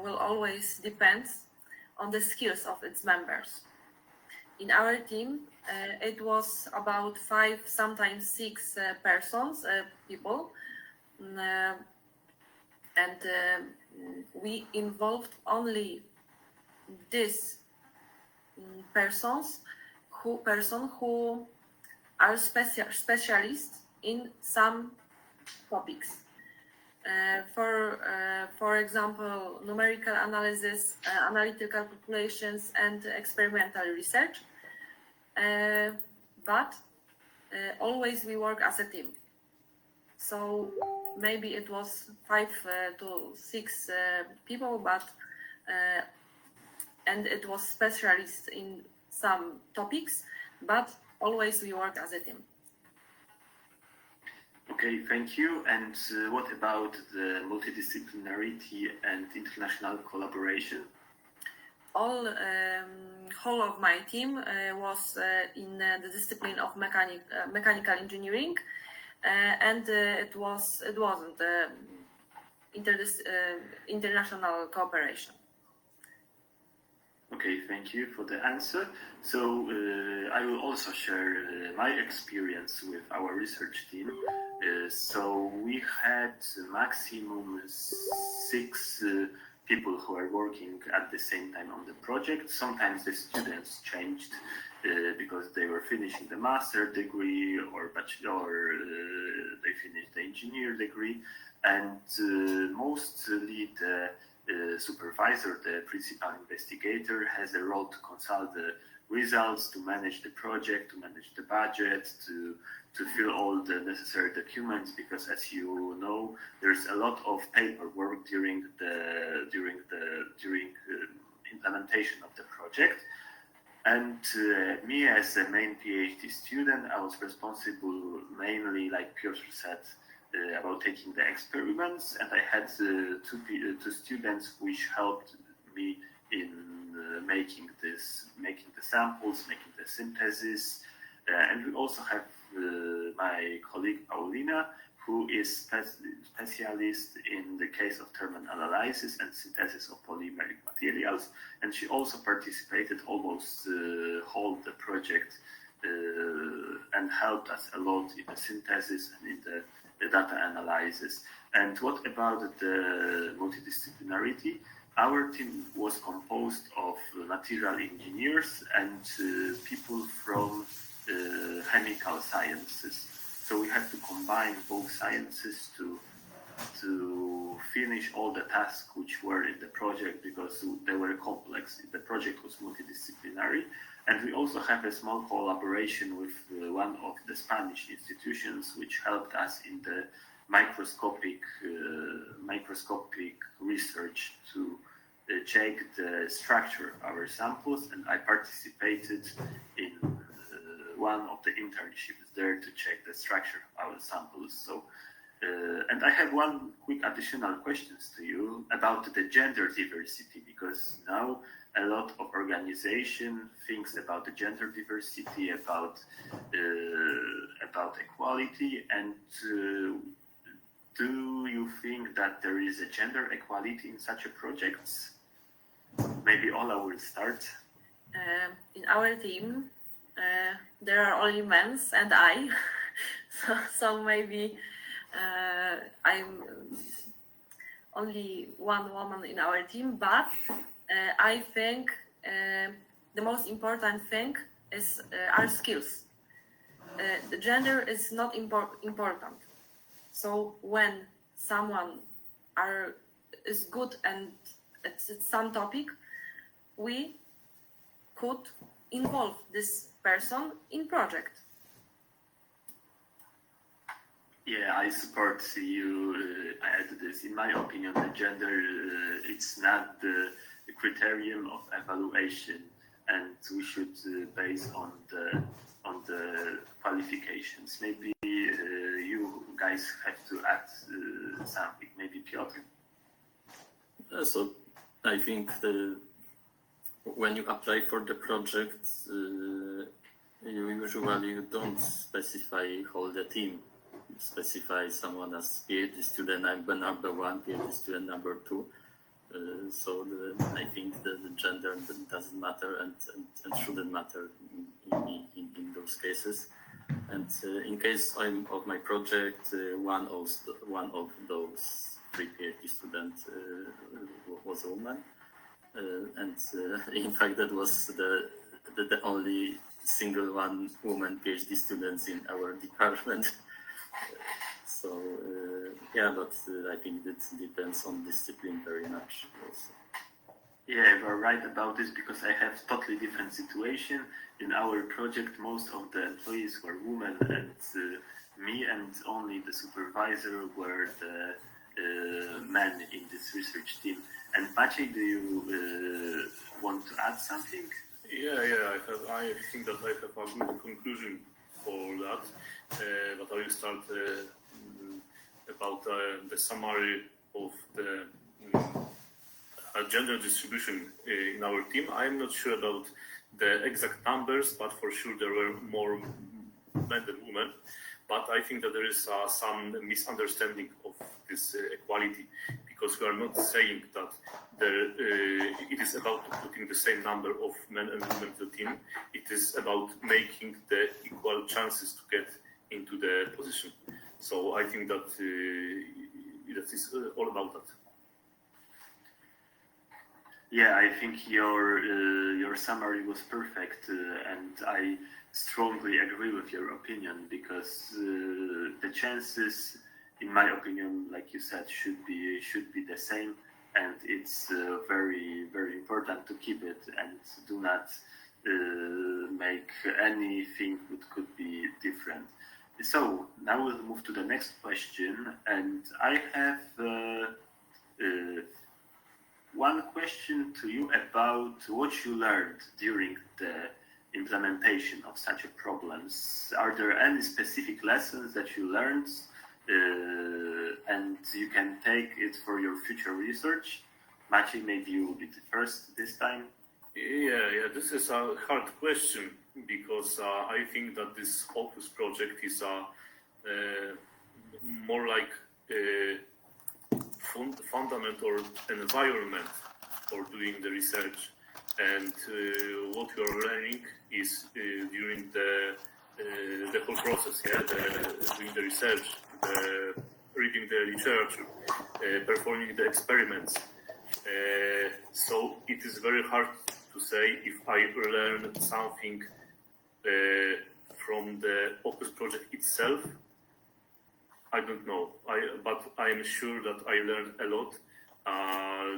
will always depend on the skills of its members. In our team, it was about 5, sometimes 6 people, and we involved only these persons who are specialists in some topics. For example, numerical analysis, analytical calculations, and experimental research. But always we work as a team. So maybe it was 5 to 6 people, but and it was specialist in some topics, but always we work as a team. Okay, thank you. And what about the multidisciplinarity and international collaboration? Whole of my team was in the discipline of mechanical engineering, and it wasn't international cooperation. Okay, thank you for the answer. So I will also share my experience with our research team. So we had maximum 6 people who are working at the same time on the project. Sometimes the students changed because they were finishing the master degree or bachelor, they finished the engineer degree, and mostly the supervisor, the principal investigator, has a role to consult the results, to manage the project, to manage the budget, to fill all the necessary documents, because as you know, there's a lot of paperwork during implementation of the project. And me as a main PhD student, I was responsible mainly, like Piotr said, about taking the experiments, and I had 2 students which helped me in making the samples, making the synthesis, and we also have my colleague Paulina, who is specialist in the case of thermal analysis and synthesis of polymeric materials, and she also participated almost whole the project and helped us a lot in the synthesis and in the data analysis. And what about the multidisciplinarity? Our team was composed of material engineers and people from chemical sciences. So we had to combine both sciences to finish all the tasks which were in the project, because they were complex. The project was multidisciplinary. And we also have a small collaboration with one of the Spanish institutions, which helped us in the microscopic research to check the structure of our samples. And I participated in one of the internships there to check the structure of our samples. So And I have one quick additional questions to you about the gender diversity, because now a lot of organization thinks about the gender diversity, about equality, and do you think that there is a gender equality in such a project? Maybe Ola will start. In our team, there are only men and I, so maybe I'm only one woman in our team, but I think the most important thing is our skills. The gender is not important. So when someone is good and it's some topic, we could involve this person in project. Yeah, I support you. I add this. In my opinion, the gender it's not the criterion of evaluation, and we should base on the qualifications. Maybe you guys have to add something. Maybe Piotr. So I think when you apply for the project, you usually don't specify whole the team. You specify someone as PhD student number one, PhD student number two. So I think the gender doesn't matter and shouldn't matter in those cases. And in case of my project, one of those 3 PhD students was a woman. And in fact, that was the only single one woman PhD students in our department. So yeah, but I think that depends on discipline very much also. Yeah, you're right about this, because I have totally different situation. In our project, most of the employees were women, and me and only the supervisor were the men in this research team. And Maciej, do you want to add something? Yeah, I think that I have a good conclusion for that. But I will start about the summary of the gender distribution in our team. I'm not sure about the exact numbers, but for sure there were more men than women. But I think that there is some misunderstanding of this equality, because we are not saying that it is about putting the same number of men and women to the team. It is about making the equal chances to get into the position. So I think that that is all about that. Yeah, I think your summary was perfect, and I strongly agree with your opinion, because the chances, in my opinion, like you said, should be the same, and it's very, very important to keep it and do not make anything that could be different. So now we'll move to the next question, and I have one question to you about what you learned during the implementation of such problems. Are there any specific lessons that you learned and you can take it for your future research? Maciej, maybe you will be the first this time. Yeah, this is a hard question, because I think that this Opus project is more like a fundament or environment for doing the research, and what you are learning is during the whole process, doing the research, reading the literature, performing the experiments. So it is very hard to say if I learned something from the Opus project itself. I don't know, but I am sure that I learned a lot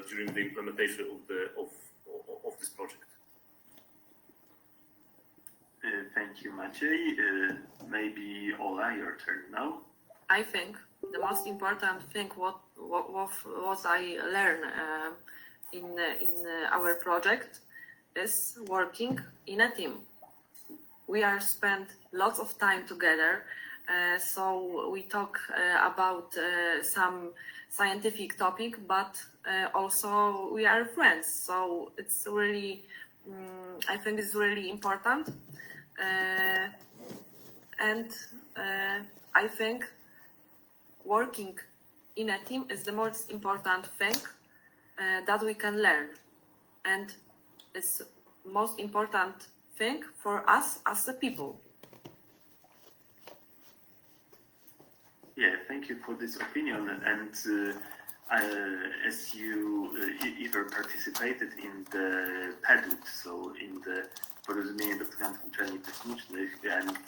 during the implementation of this project. Thank you, Maciej. Maybe Ola, your turn now. I think the most important thing what I learned in our project is working in a team. We are spent lots of time together, So we talk about some scientific topic, but also we are friends. So it's really, I think it's really important. And I think working in a team is the most important thing that we can learn. And it's most important thing for us as a people. Yeah, thank you for this opinion. And as you either participated in the PEDUT, so in the Porozumienie Dokumentów Uczelni Technicznych, and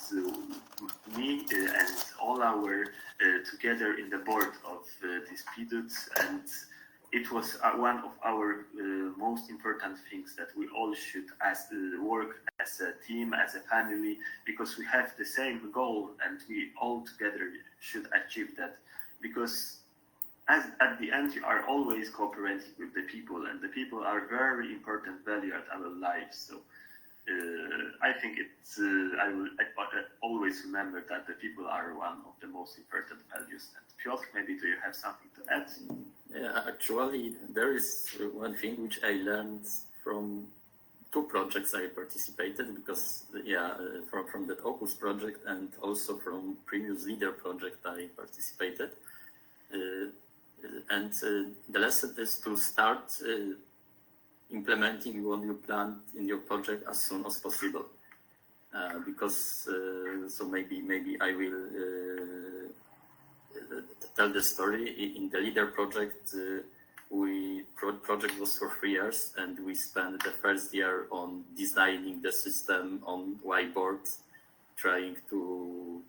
me and all our together in the board of this PEDUT, and it was one of our most important things that we all should work as a team, as a family, because we have the same goal and we all together should achieve that. Because at the end, you are always cooperating with the people, and the people are very important value at our lives. So I think I will always remember that the people are one of the most important values. And Piotr, maybe do you have something to add? Yeah, actually, there is one thing which I learned from two projects I participated, because from that Opus project and also from previous leader project I participated. And the lesson is to start implementing what you planned in your project as soon as possible, because so maybe I will tell the story. In the leader project, project was for 3 years, and we spent the first year on designing the system on whiteboard, trying to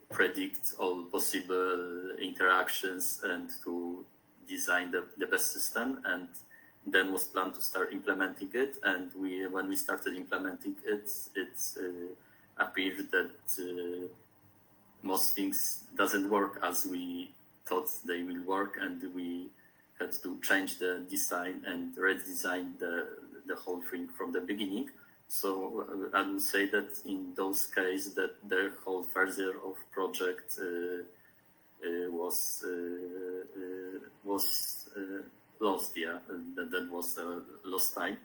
predict all possible interactions and to design the best system. And then was planned to start implementing it. And when we started implementing it, it appeared that most things doesn't work as we thought they will work, and we had to change the design and redesign the whole thing from the beginning. So I would say that in those cases that the whole first year of project was lost. Yeah, that was lost time.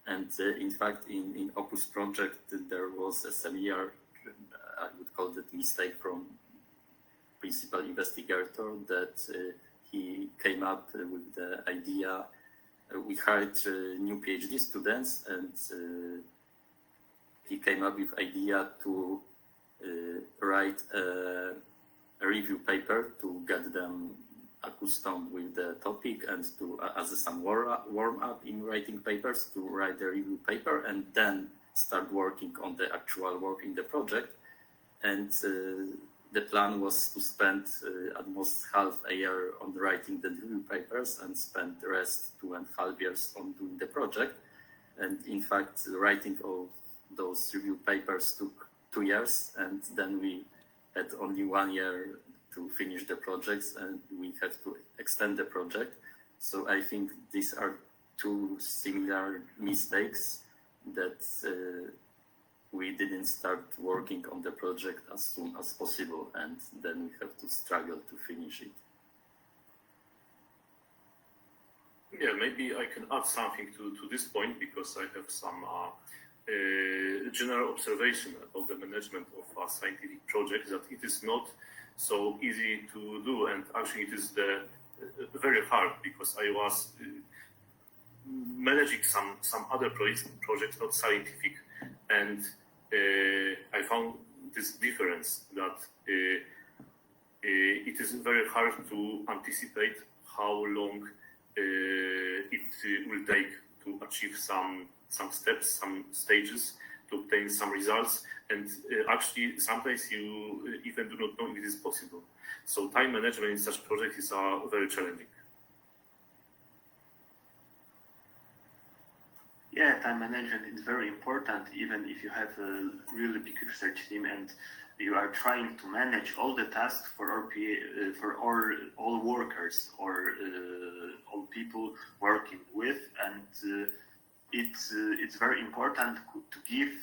And in fact, in Opus project, there was a similar, I would call it mistake from principal investigator, that he came up with the idea. We hired new PhD students, and he came up with idea to write a review paper to get them accustomed with the topic, and to as some warm up in writing papers, to write the review paper and then start working on the actual work in the project. And the plan was to spend at most half a year on writing the review papers and spend the rest 2.5 years on doing the project. And in fact, the writing of those review papers took 2 years, and then we had only 1 year to finish the projects, and we have to extend the project. So I think these are two similar mistakes, that we didn't start working on the project as soon as possible, and then we have to struggle to finish it. Yeah, maybe I can add something to this point, because I have some general observation about the management of a scientific project, that it is not so easy to do, and actually it is very hard, because I was managing some other projects, not scientific, and I found this difference, that it is very hard to anticipate how long it will take to achieve some steps, some stages, to obtain some results, and actually sometimes you even do not know if it is possible. So time management in such project is very challenging. Yeah, time management is very important, even if you have a really big research team and you are trying to manage all the tasks for all workers or all people working with, and it's very important to give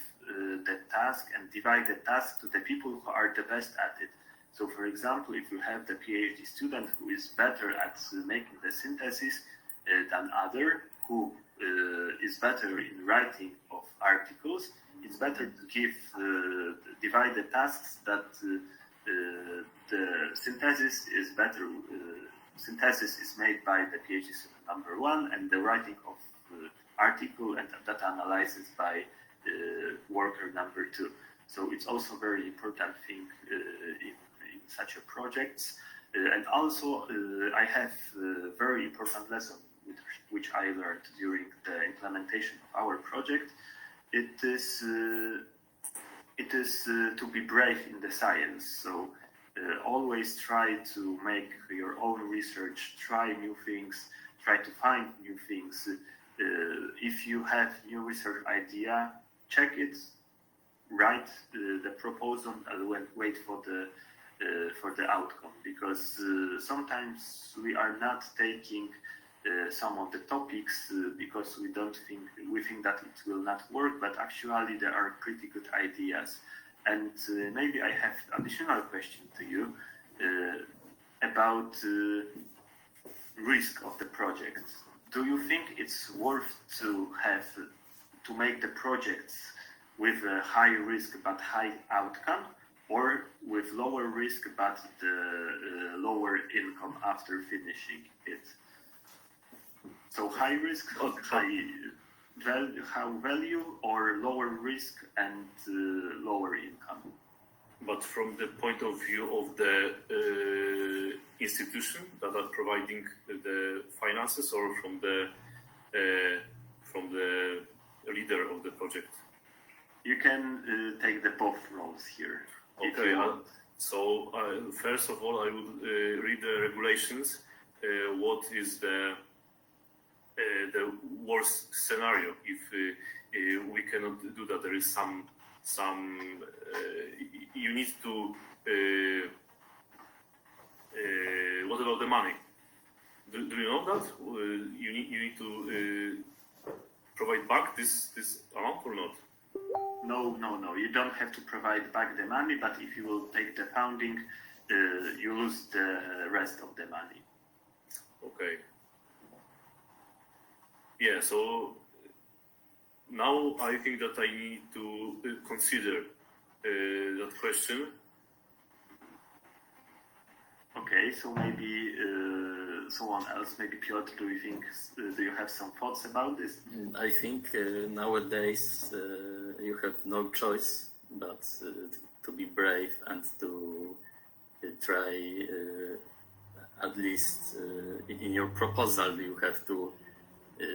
the task and divide the task to the people who are the best at it, So, for example, if you have the PhD student who is better at making the synthesis than other, who is better in writing of articles, it's better to divide the tasks that the synthesis is better. Synthesis is made by the PhD student number one, and the writing of article and data analysis by worker number two. So it's also very important thing in such a projects. And also I have a very important lesson which I learned during the implementation of our project. It is to be brave in the science. So always try to make your own research, try new things, try to find new things. If you have new research idea, check it, write the proposal, and wait for the outcome. Because sometimes we are not taking some of the topics because we think that it will not work, but actually there are pretty good ideas. And maybe I have additional question to you about risk of the project. Do you think it's worth to make the projects with a high risk but high outcome, or with lower risk but the lower income after finishing it? So high risk or high value, or lower risk and lower income? But from the point of view of the institution that are providing the finances, or from the leader of the project? You can take the both roles here. Okay. So first of all, I would read the regulations. What is the worst scenario if we cannot do that? There is some you need to what about the money? Do you know that you need to provide back this amount or not? No. You don't have to provide back the money, but if you will take the funding, you lose the rest of the money. Okay. Yeah, so now I think that I need to consider that question. Okay, so maybe someone else, maybe Piotr, do you have some thoughts about this? I think nowadays you have no choice but to be brave and to try at least in your proposal you have to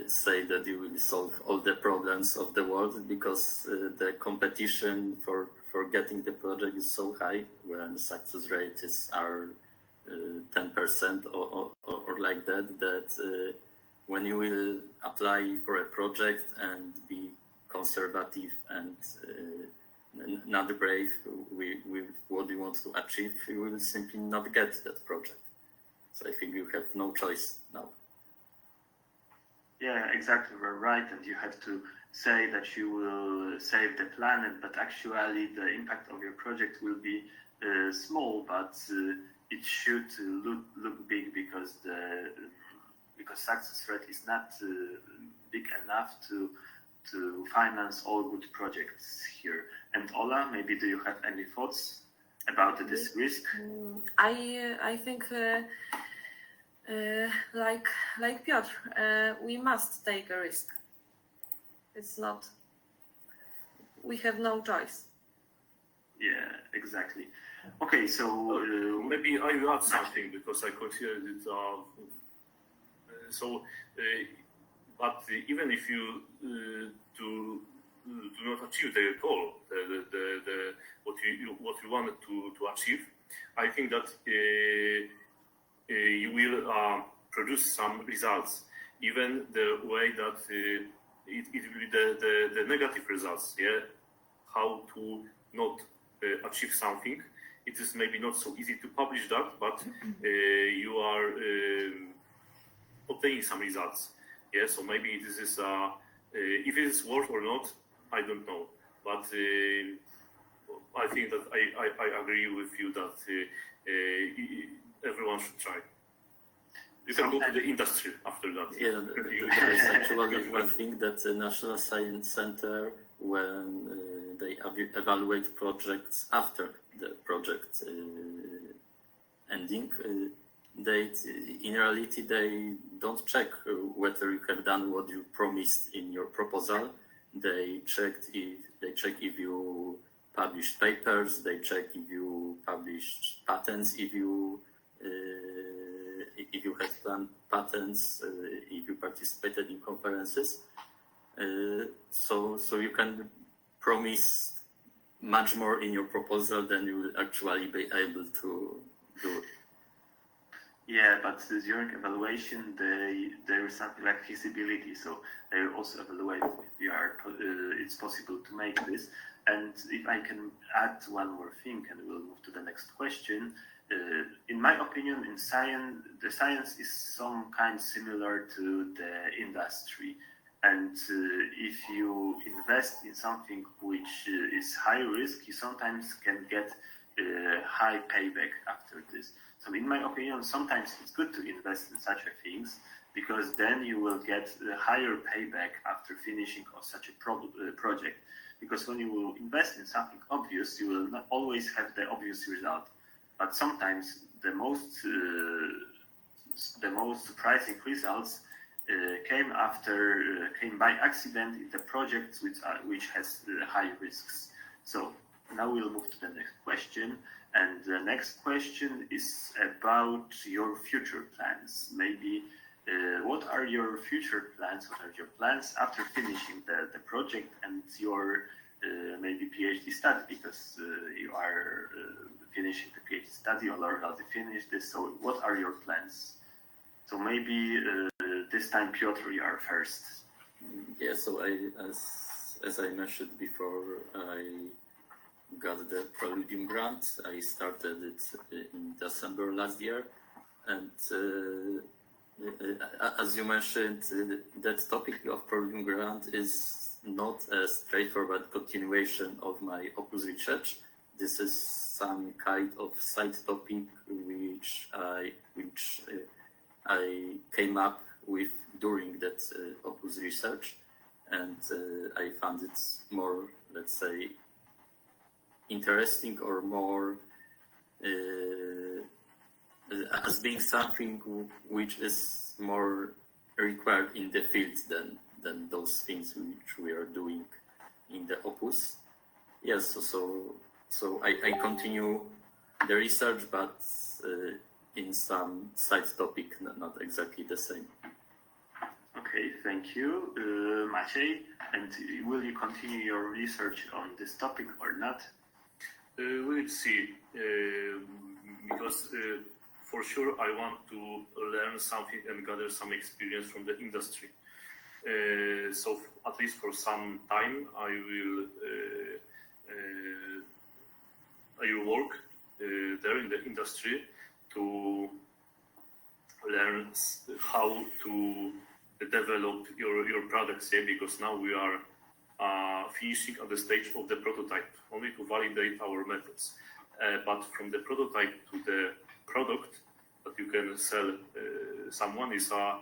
say that you will solve all the problems of the world, because the competition for getting the project is so high when the success rates are 10% or like that, when you will apply for a project and be conservative and not brave with what you want to achieve, you will simply not get that project. So I think you have no choice now. Yeah, exactly, we're right, and you have to say that you will save the planet, but actually the impact of your project will be small, but it should look big, because success rate is not big enough to finance all good projects here. And Ola, maybe do you have any thoughts about this risk? I think like Piotr, we must take a risk. It's not. We have no choice. Yeah, exactly. Okay, so maybe I will add something, because I consider it. But even if you do not achieve the goal, what you wanted to achieve, I think that you will produce some results, even the way that it will be the negative results. Yeah, how to not achieve something. It is maybe not so easy to publish that, but you are obtaining some results. Yeah, so maybe this is if it is worth or not, I don't know. But I think that I agree with you that everyone should try. You can go to the industry after that. Yeah, there is actually one thing that the National Science Center, when they evaluate projects after the project ending, in reality they don't check whether you have done what you promised in your proposal. They check if you published papers. They check if you published patents. If you had planned patents, if you participated in conferences. So you can promise much more in your proposal than you will actually be able to do. Yeah, but during evaluation, there is something like feasibility, so they also evaluate if it's possible to make this. And if I can add one more thing, and we'll move to the next question. In my opinion, in science, the science is some kind similar to the industry. And if you invest in something which is high risk, you sometimes can get high payback after this. So in my opinion, sometimes it's good to invest in such things, because then you will get a higher payback after finishing of such a project. Because when you will invest in something obvious, you will not always have the obvious result. But sometimes the most surprising results came by accident in the projects which has high risks. So now we'll move to the next question. And the next question is about your future plans. Maybe what are your future plans? What are your plans after finishing the project and your maybe PhD study? Because you are finishing the PhD study or already finished this. So what are your plans? So maybe this time, Piotr, you are first. Yeah, so as I mentioned before, I got the Preludium grant. I started it in December last year, and as you mentioned, that topic of Preludium grant is not a straightforward continuation of my Opus research. This is some kind of side topic which I came up with during that Opus research, and I found it more, let's say, interesting, or more as being something which is more required in the field than those things which we are doing in the Opus. Yes, so I continue the research, but in some side topic, not exactly the same. Okay, thank you, Maciej. And will you continue your research on this topic or not? We'll see, because for sure I want to learn something and gather some experience from the industry. So at least for some time I will work there in the industry to learn how to develop your products, yeah, because now we are finishing at the stage of the prototype, only to validate our methods. But from the prototype to the product that you can sell someone is a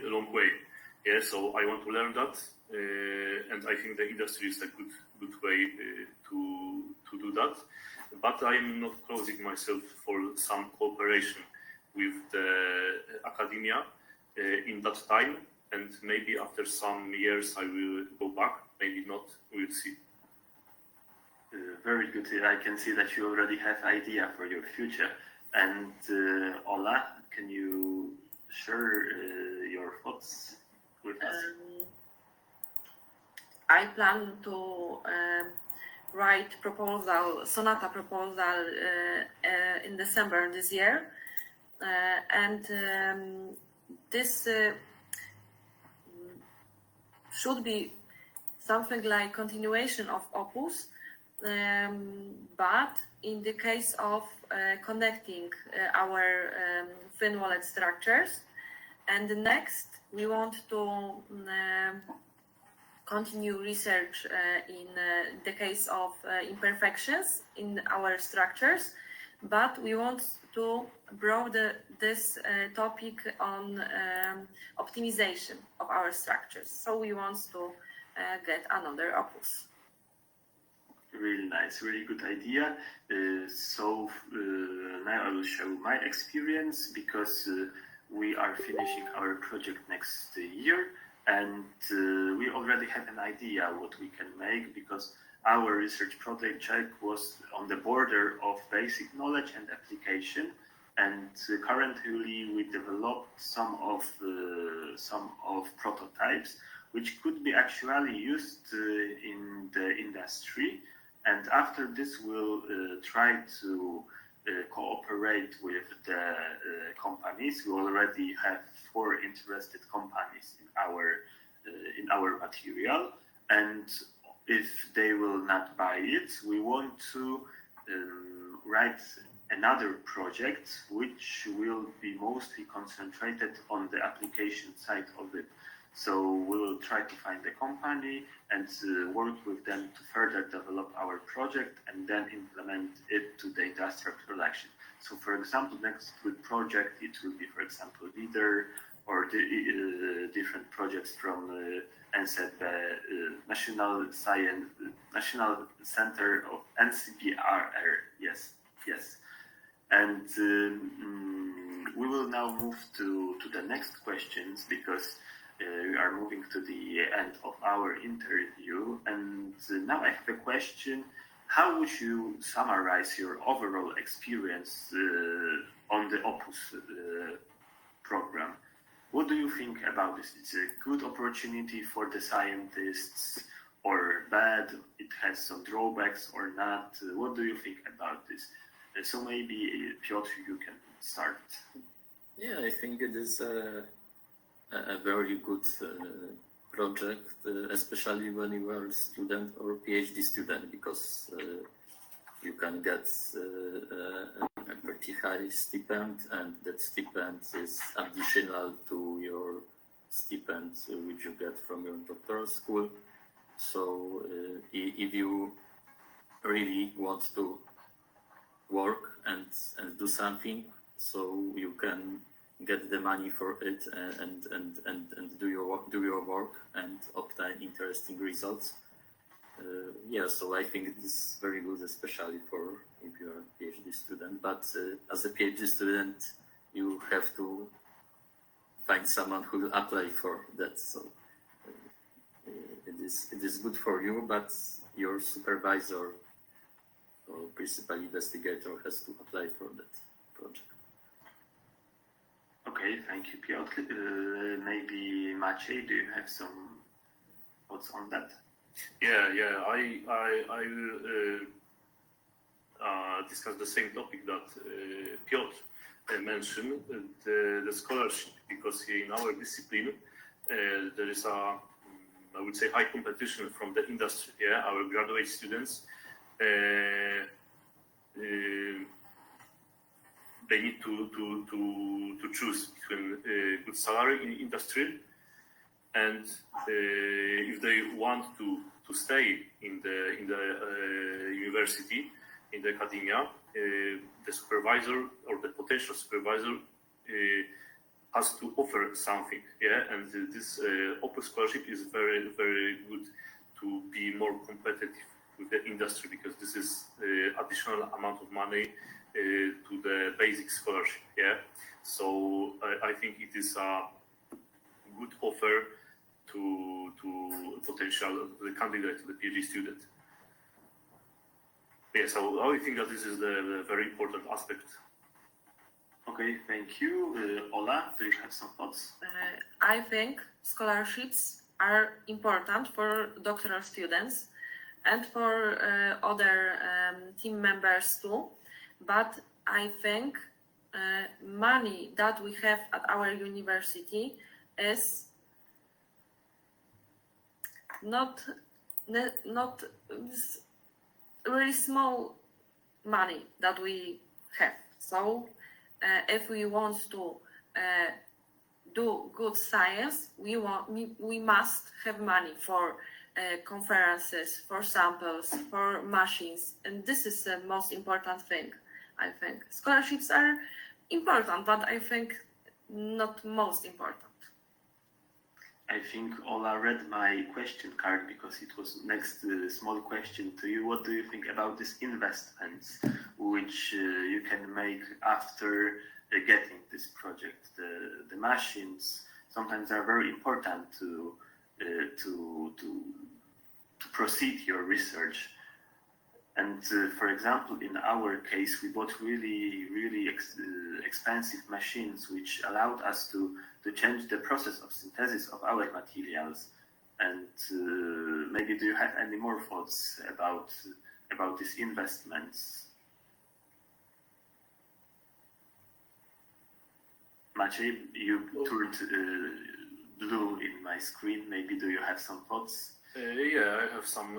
long way. Yeah, so I want to learn that, and I think the industry is a good way to do that. But I am not closing myself for some cooperation with the academia in that time, and maybe after some years I will go back, maybe not, we'll see. Very good. I can see that you already have idea for your future. And Ola, can you share your thoughts with us? I plan to write sonata proposal in December this year, and this should be something like continuation of Opus, but in the case of connecting our thin wallet structures. And next, we want to continue research in the case of imperfections in our structures, but we want to broaden this topic on optimization of our structures. So we want to get another opus. Really nice, really good idea. Now I will show my experience because we are finishing our project next year, and we already have an idea what we can make, because our research project was on the border of basic knowledge and application, and currently we developed some of prototypes which could be actually used in the industry. And after this, we'll try to cooperate with the companies. We already have 4 interested companies in our material, and if they will not buy it, we want to write another project which will be mostly concentrated on the application side of it. So we will try to find a company and work with them to further develop our project and then implement it to the industrial production. So for example, next week project, it will be, for example, LEADER or different projects from NCN, National Center of NCPRR. Yes. And we will now move to the next questions, because we are moving to the end of our interview. And now I have a question. How would you summarize your overall experience on the OPUS program? What do you think about this? It's a good opportunity for the scientists, or bad? It has some drawbacks or not? What do you think about this? So maybe, Piotr, you can start. Yeah, I think it is a very good project, especially when you are a student or PhD student, because you can get a pretty high stipend, and that stipend is additional to your stipend which you get from your doctoral school. So if you really want to work and do something, so you can get the money for it and do your work and obtain interesting results. So I think it is very good, especially for if you are a PhD student. But as a PhD student, you have to find someone who will apply for that. So it is good for you, but your supervisor or principal investigator has to apply for that project. Okay, thank you, Piotr. Maybe Maciej, do you have some thoughts on that? Yeah. I will discuss the same topic that Piotr mentioned, the scholarship, because in our discipline there is I would say, high competition from the industry. Yeah, our graduate students. They need to choose between good salary in industry, and if they want to stay in the university, in the academia, the supervisor or the potential supervisor has to offer something. Yeah, and this OPUS scholarship is very, very good to be more competitive with the industry, because this is additional amount of money to the basic scholarship. Yeah, so I think it is a good offer to potential the candidate, to the PhD student. Yeah, so I think that this is the very important aspect. Okay, thank you. Ola, do you have some thoughts? I think scholarships are important for doctoral students and for other team members too. But I think money that we have at our university is not really small money that we have. So if we want to do good science, we must have money for conferences, for samples, for machines, and this is the most important thing. I think scholarships are important, but I think not most important. I think Ola read my question card because it was next small question to you. What do you think about these investments which you can make after getting this project? The machines sometimes are very important to proceed your research. And for example, in our case, we bought really expensive machines which allowed us to change the process of synthesis of our materials. And maybe do you have any more thoughts about these investments? Maciej, you turned blue in my screen. Maybe do you have some thoughts? Yeah, I have some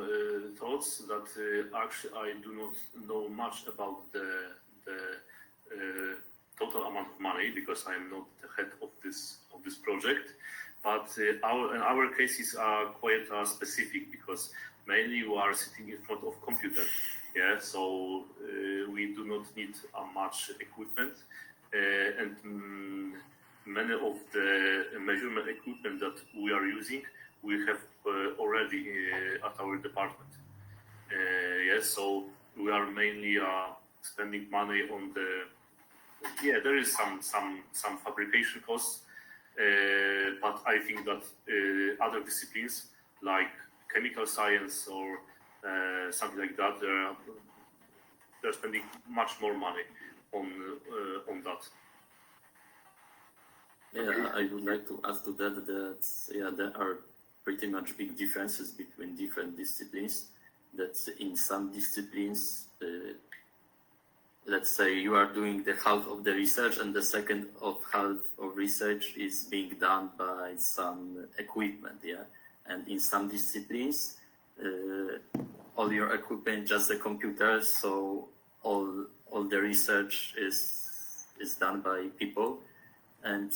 thoughts that actually I do not know much about the total amount of money because I am not the head of this project. But our cases are quite specific because mainly you are sitting in front of computer. Yeah, so we do not need much equipment, and many of the measurement equipment that we are using we have already at our department. Yes, so we are mainly spending money on the. Yeah, there is some fabrication costs, but I think that other disciplines like chemical science or something like that, they're spending much more money on that. Yeah, I would like to add to that there are pretty much big differences between different disciplines. That in some disciplines, let's say you are doing the half of the research and the second half of research is being done by some equipment, yeah. And in some disciplines, all your equipment, just the computer, so all the research is done by people. And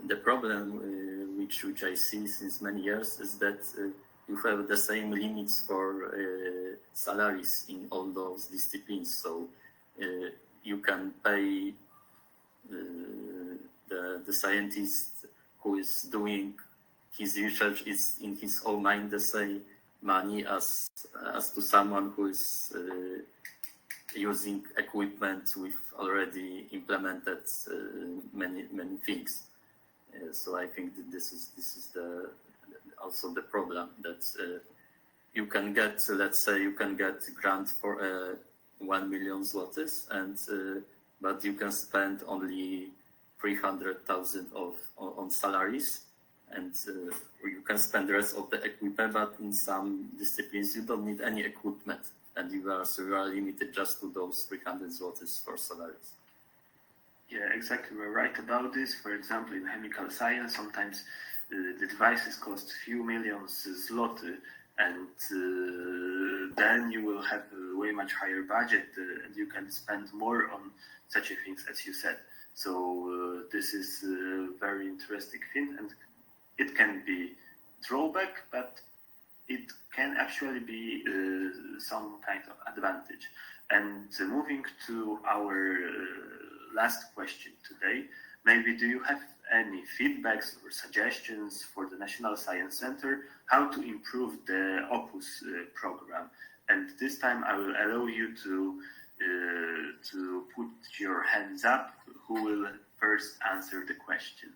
the problem which I see since many years is that you have the same limits for salaries in all those disciplines. So you can pay the scientist who is doing his research is in his own mind the same money as to someone who is using equipment with already implemented many things. So I think that this is also the problem that you can get, let's say, you can get grant for 1 million zlotys, and but you can spend only 300,000 on salaries, and you can spend the rest of the equipment. But in some disciplines, you don't need any equipment, and you are limited just to those 300 zlotys for salaries. Yeah, exactly. We're right about this. For example, in chemical science, sometimes the devices cost few millions zloty, and then you will have a way much higher budget, and you can spend more on such things as you said. So this is a very interesting thing, and it can be drawback, but it can actually be some kind of advantage. And moving to our last question today, maybe do you have any feedbacks or suggestions for the National Science Center how to improve the OPUS program? And this time I will allow you to put your hands up. Who will first answer the question?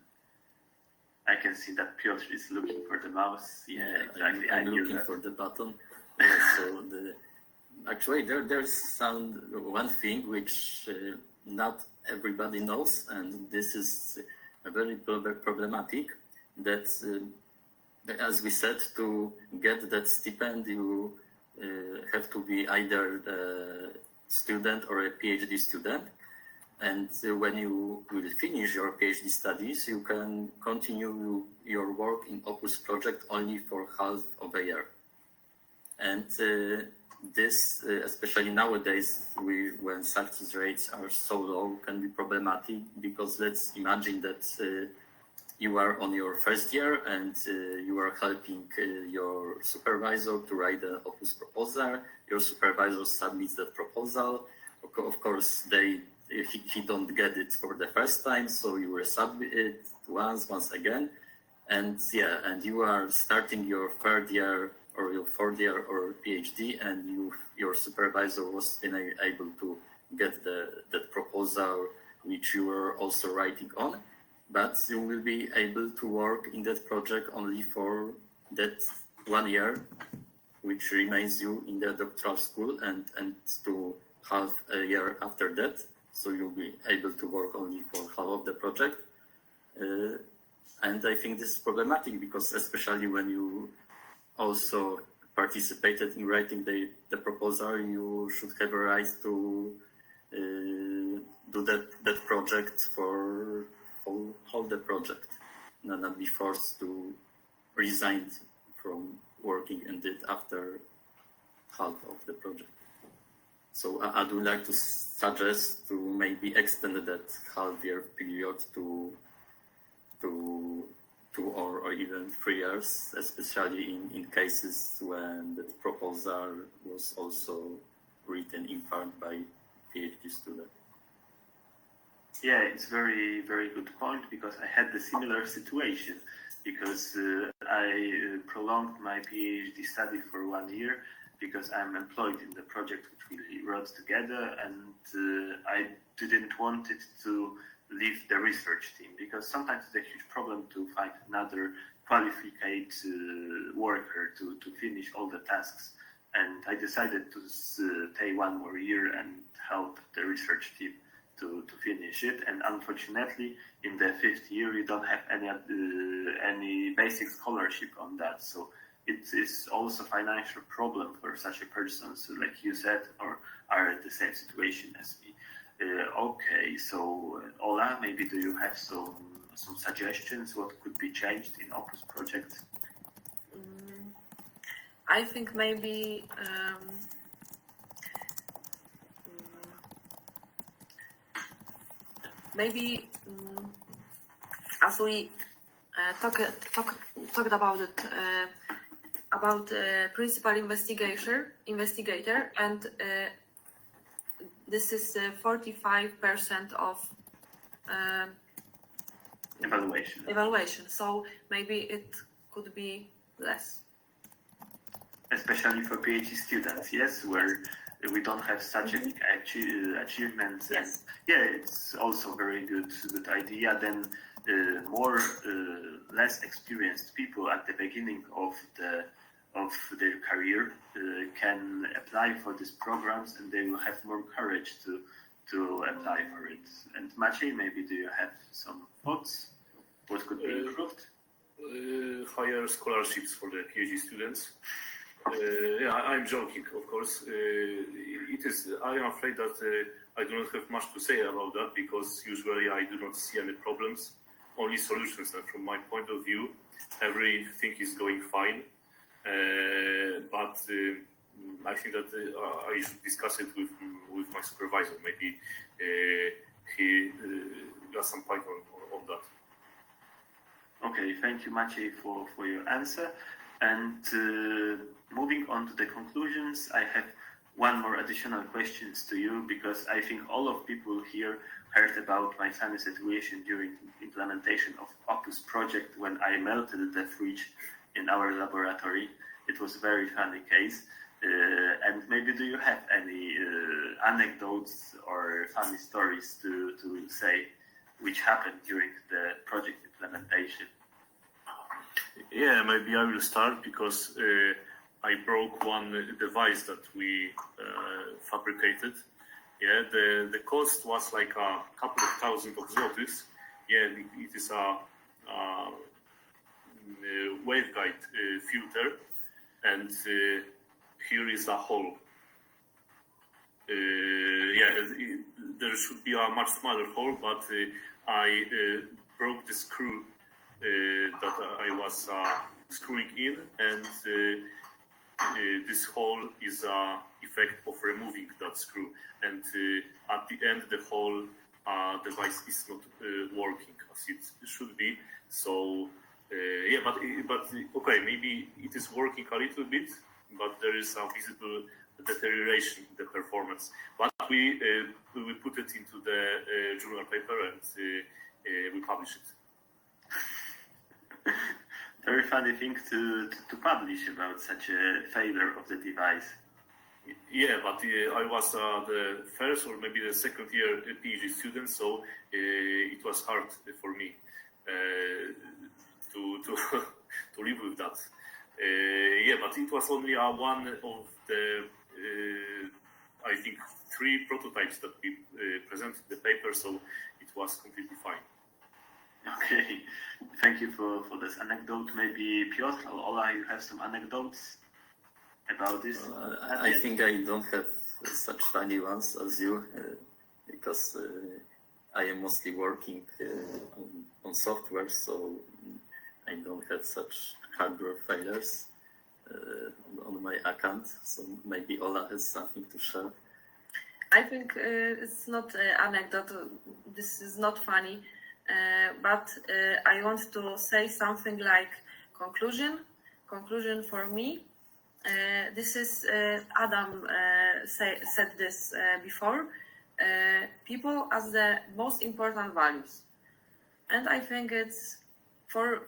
I can see that Piotr is looking for the mouse. Yeah, exactly. I'm looking for the button. So actually, there's one thing which not everybody knows, and this is a very problematic. That, as we said, to get that stipend, you have to be either a student or a PhD student. And when you will finish your PhD studies, you can continue your work in OPUS project only for half of a year. And this, especially nowadays, when success rates are so low, can be problematic, because let's imagine that you are on your first year and you are helping your supervisor to write the Opus proposal. Your supervisor submits that proposal. Of course, he don't get it for the first time, so you will submit it once again. And yeah, and you are starting your third year or your fourth year or PhD, and your supervisor was able to get that proposal which you were also writing on, but you will be able to work in that project only for that 1 year, which remains you in the doctoral school, and to half a year after that. So you'll be able to work only for half of the project. And I think this is problematic because especially when you also participated in writing the proposal, you should have a right to do that project for whole the project, and not be forced to resign from working in it after half of the project. So I would like to suggest to maybe extend that half-year period to 2 or even 3 years, especially in cases when the proposal was also written in part by PhD student. Yeah, it's very, very good point, because I had the similar situation, because I prolonged my PhD study for 1 year because I'm employed in the project which we wrote together, and I didn't want it to leave the research team, because sometimes it's a huge problem to find another qualified worker to finish all the tasks. And I decided to stay 1 more year and help the research team to finish it. And unfortunately, in the 5th year, you don't have any basic scholarship on that. So it is also a financial problem for such a person, so like you said, or are in the same situation as me. Okay, so Ola, maybe do you have some suggestions what could be changed in Opus project? I think maybe as we talked about it, about principal investigator, and this is 45% of evaluation. So maybe it could be less. Especially for PhD students, yes, where we don't have such a big achievements. Yes. And yeah, it's also very good idea. Then less experienced people at the beginning of their career can apply for these programs, and they will have more courage to apply for it. And Maciej, maybe do you have some thoughts? What could be improved? Higher scholarships for the PhD students. Yeah, I'm joking, of course. I am afraid that I do not have much to say about that, because usually I do not see any problems, only solutions. And from my point of view, everything is going fine. But I think that I should discuss it with my supervisor. Maybe he got some point on that. Okay, thank you, Maciej, for your answer. And moving on to the conclusions, I have one more additional questions to you, because I think all of people here heard about my funny situation during implementation of Opus project when I melted the fridge in our laboratory. It was a very funny case. And maybe do you have any anecdotes or funny stories to say which happened during the project implementation? Yeah, maybe I will start, because I broke one device that we fabricated. Yeah, the cost was like a couple of thousand of zlotys. Yeah, it is a waveguide filter, and here is a hole. There should be a much smaller hole, but I broke the screw that I was screwing in, and this hole is an effect of removing that screw, and at the end the hole a device is not working as it should be. So yeah, but okay, maybe it is working a little bit, but there is a visible deterioration in the performance. But we put it into the journal paper and we publish it. Very funny thing to publish about such a failure of the device. Yeah, but I was the first or maybe the second year PhD student, so it was hard for me to live with that. Yeah, but it was only one of the I think 3 prototypes that we presented in the paper, so it was completely fine. Okay, thank you for this anecdote. Maybe Piotr or Ola, you have some anecdotes about this? I think I don't have such funny ones as you, because I am mostly working on software, so I don't have such hardware failures on my account. So maybe Ola has something to share. I think it's not an anecdote. This is not funny. But I want to say something like conclusion. Conclusion for me. This is Adam said this before. People as the most important values, and I think it's for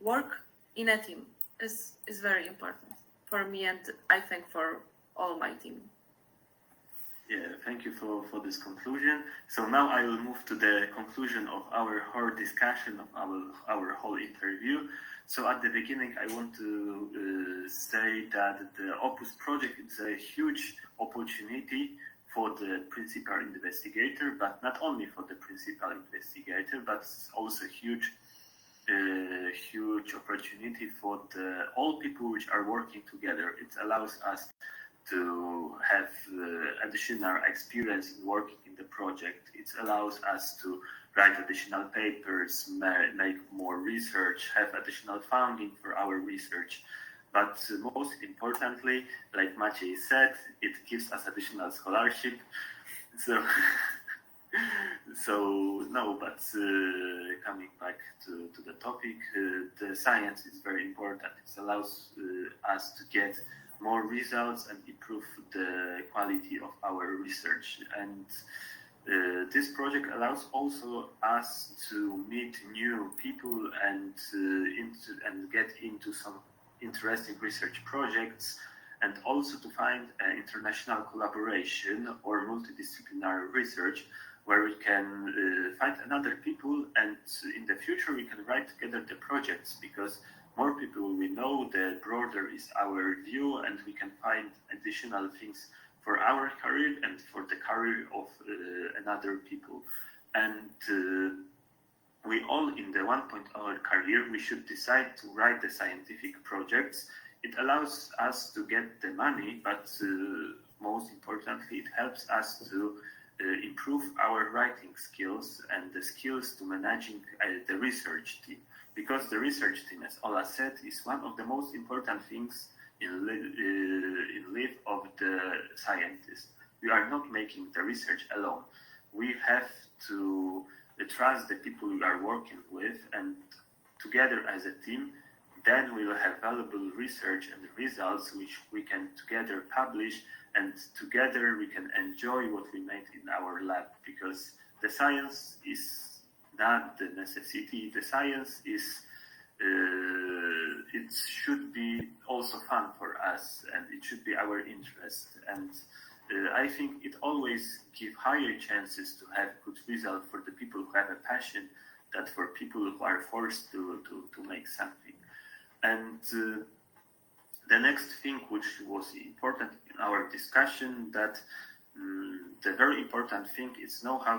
work in a team is very important for me, and I think for all my team. Yeah, thank you for this conclusion. So now I will move to the conclusion of our whole discussion of our whole interview. So at the beginning, I want to say that the Opus project is a huge opportunity for the principal investigator, but not only for the principal investigator, but also huge opportunity for all people which are working together. It allows us to have additional experience in working in the project. It allows us to write additional papers, make more research, have additional funding for our research. But most importantly, like Maciej said, it gives us additional scholarship. Coming back to the topic, the science is very important. It allows us to get more results and improve the quality of our research. And this project allows also us to meet new people and get into some interesting research projects, and also to find international collaboration or multidisciplinary research where we can find another people, and in the future we can write together the projects, because more people we know, the broader is our view, and we can find additional things for our career and for the career of another people. And we all in the one point of our career, we should decide to write the scientific projects. It allows us to get the money, but most importantly, it helps us to improve our writing skills and the skills to managing the research team. Because the research team, as Ola said, is one of the most important things in life of the scientist. We are not making the research alone. We have to trust the people we are working with, and together as a team, then we will have valuable research and results which we can together publish, and together we can enjoy what we made in our lab, because the science is not the necessity. The science is it should be also fun for us, and it should be our interest. And I think it always gives higher chances to have good results for the people who have a passion than for people who are forced to make something. And the next thing which was important in our discussion, that the very important thing is know how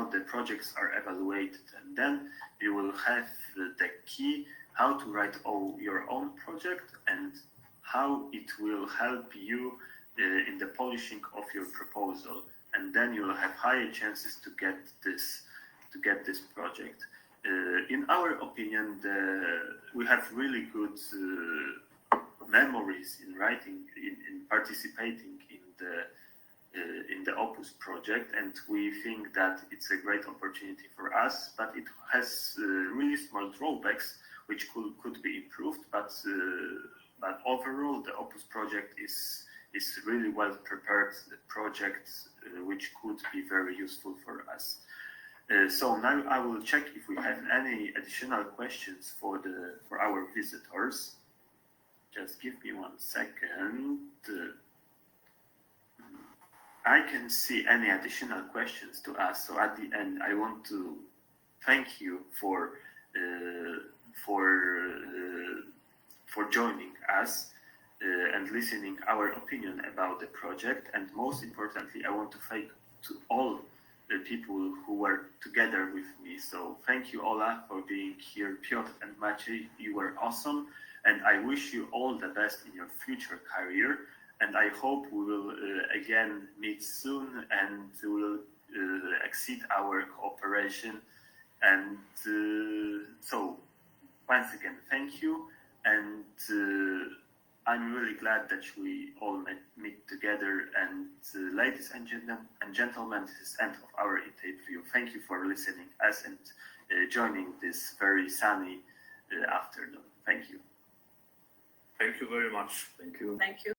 the projects are evaluated, and then you will have the key how to write your own project and how it will help you in the polishing of your proposal, and then you will have higher chances to get this project. In our opinion, we have really good memories in writing, in participating in the in the Opus project, and we think that it's a great opportunity for us, but it has really small drawbacks which could be improved, but overall the Opus project is really well prepared project which could be very useful for us. So now I will check if we have any additional questions for our visitors. Just give me 1 second. I can see any additional questions to ask. So at the end, I want to thank you for joining us and listening our opinion about the project. And most importantly, I want to thank to all the people who were together with me. So thank you, Ola, for being here. Piotr and Maciej, you were awesome. And I wish you all the best in your future career. And I hope we will again meet soon and will exceed our cooperation. And so once again, thank you. And I'm really glad that we all meet together. And ladies and gentlemen, this is the end of our interview. Thank you for listening us and joining this very sunny afternoon. Thank you. Thank you very much. Thank you. Thank you.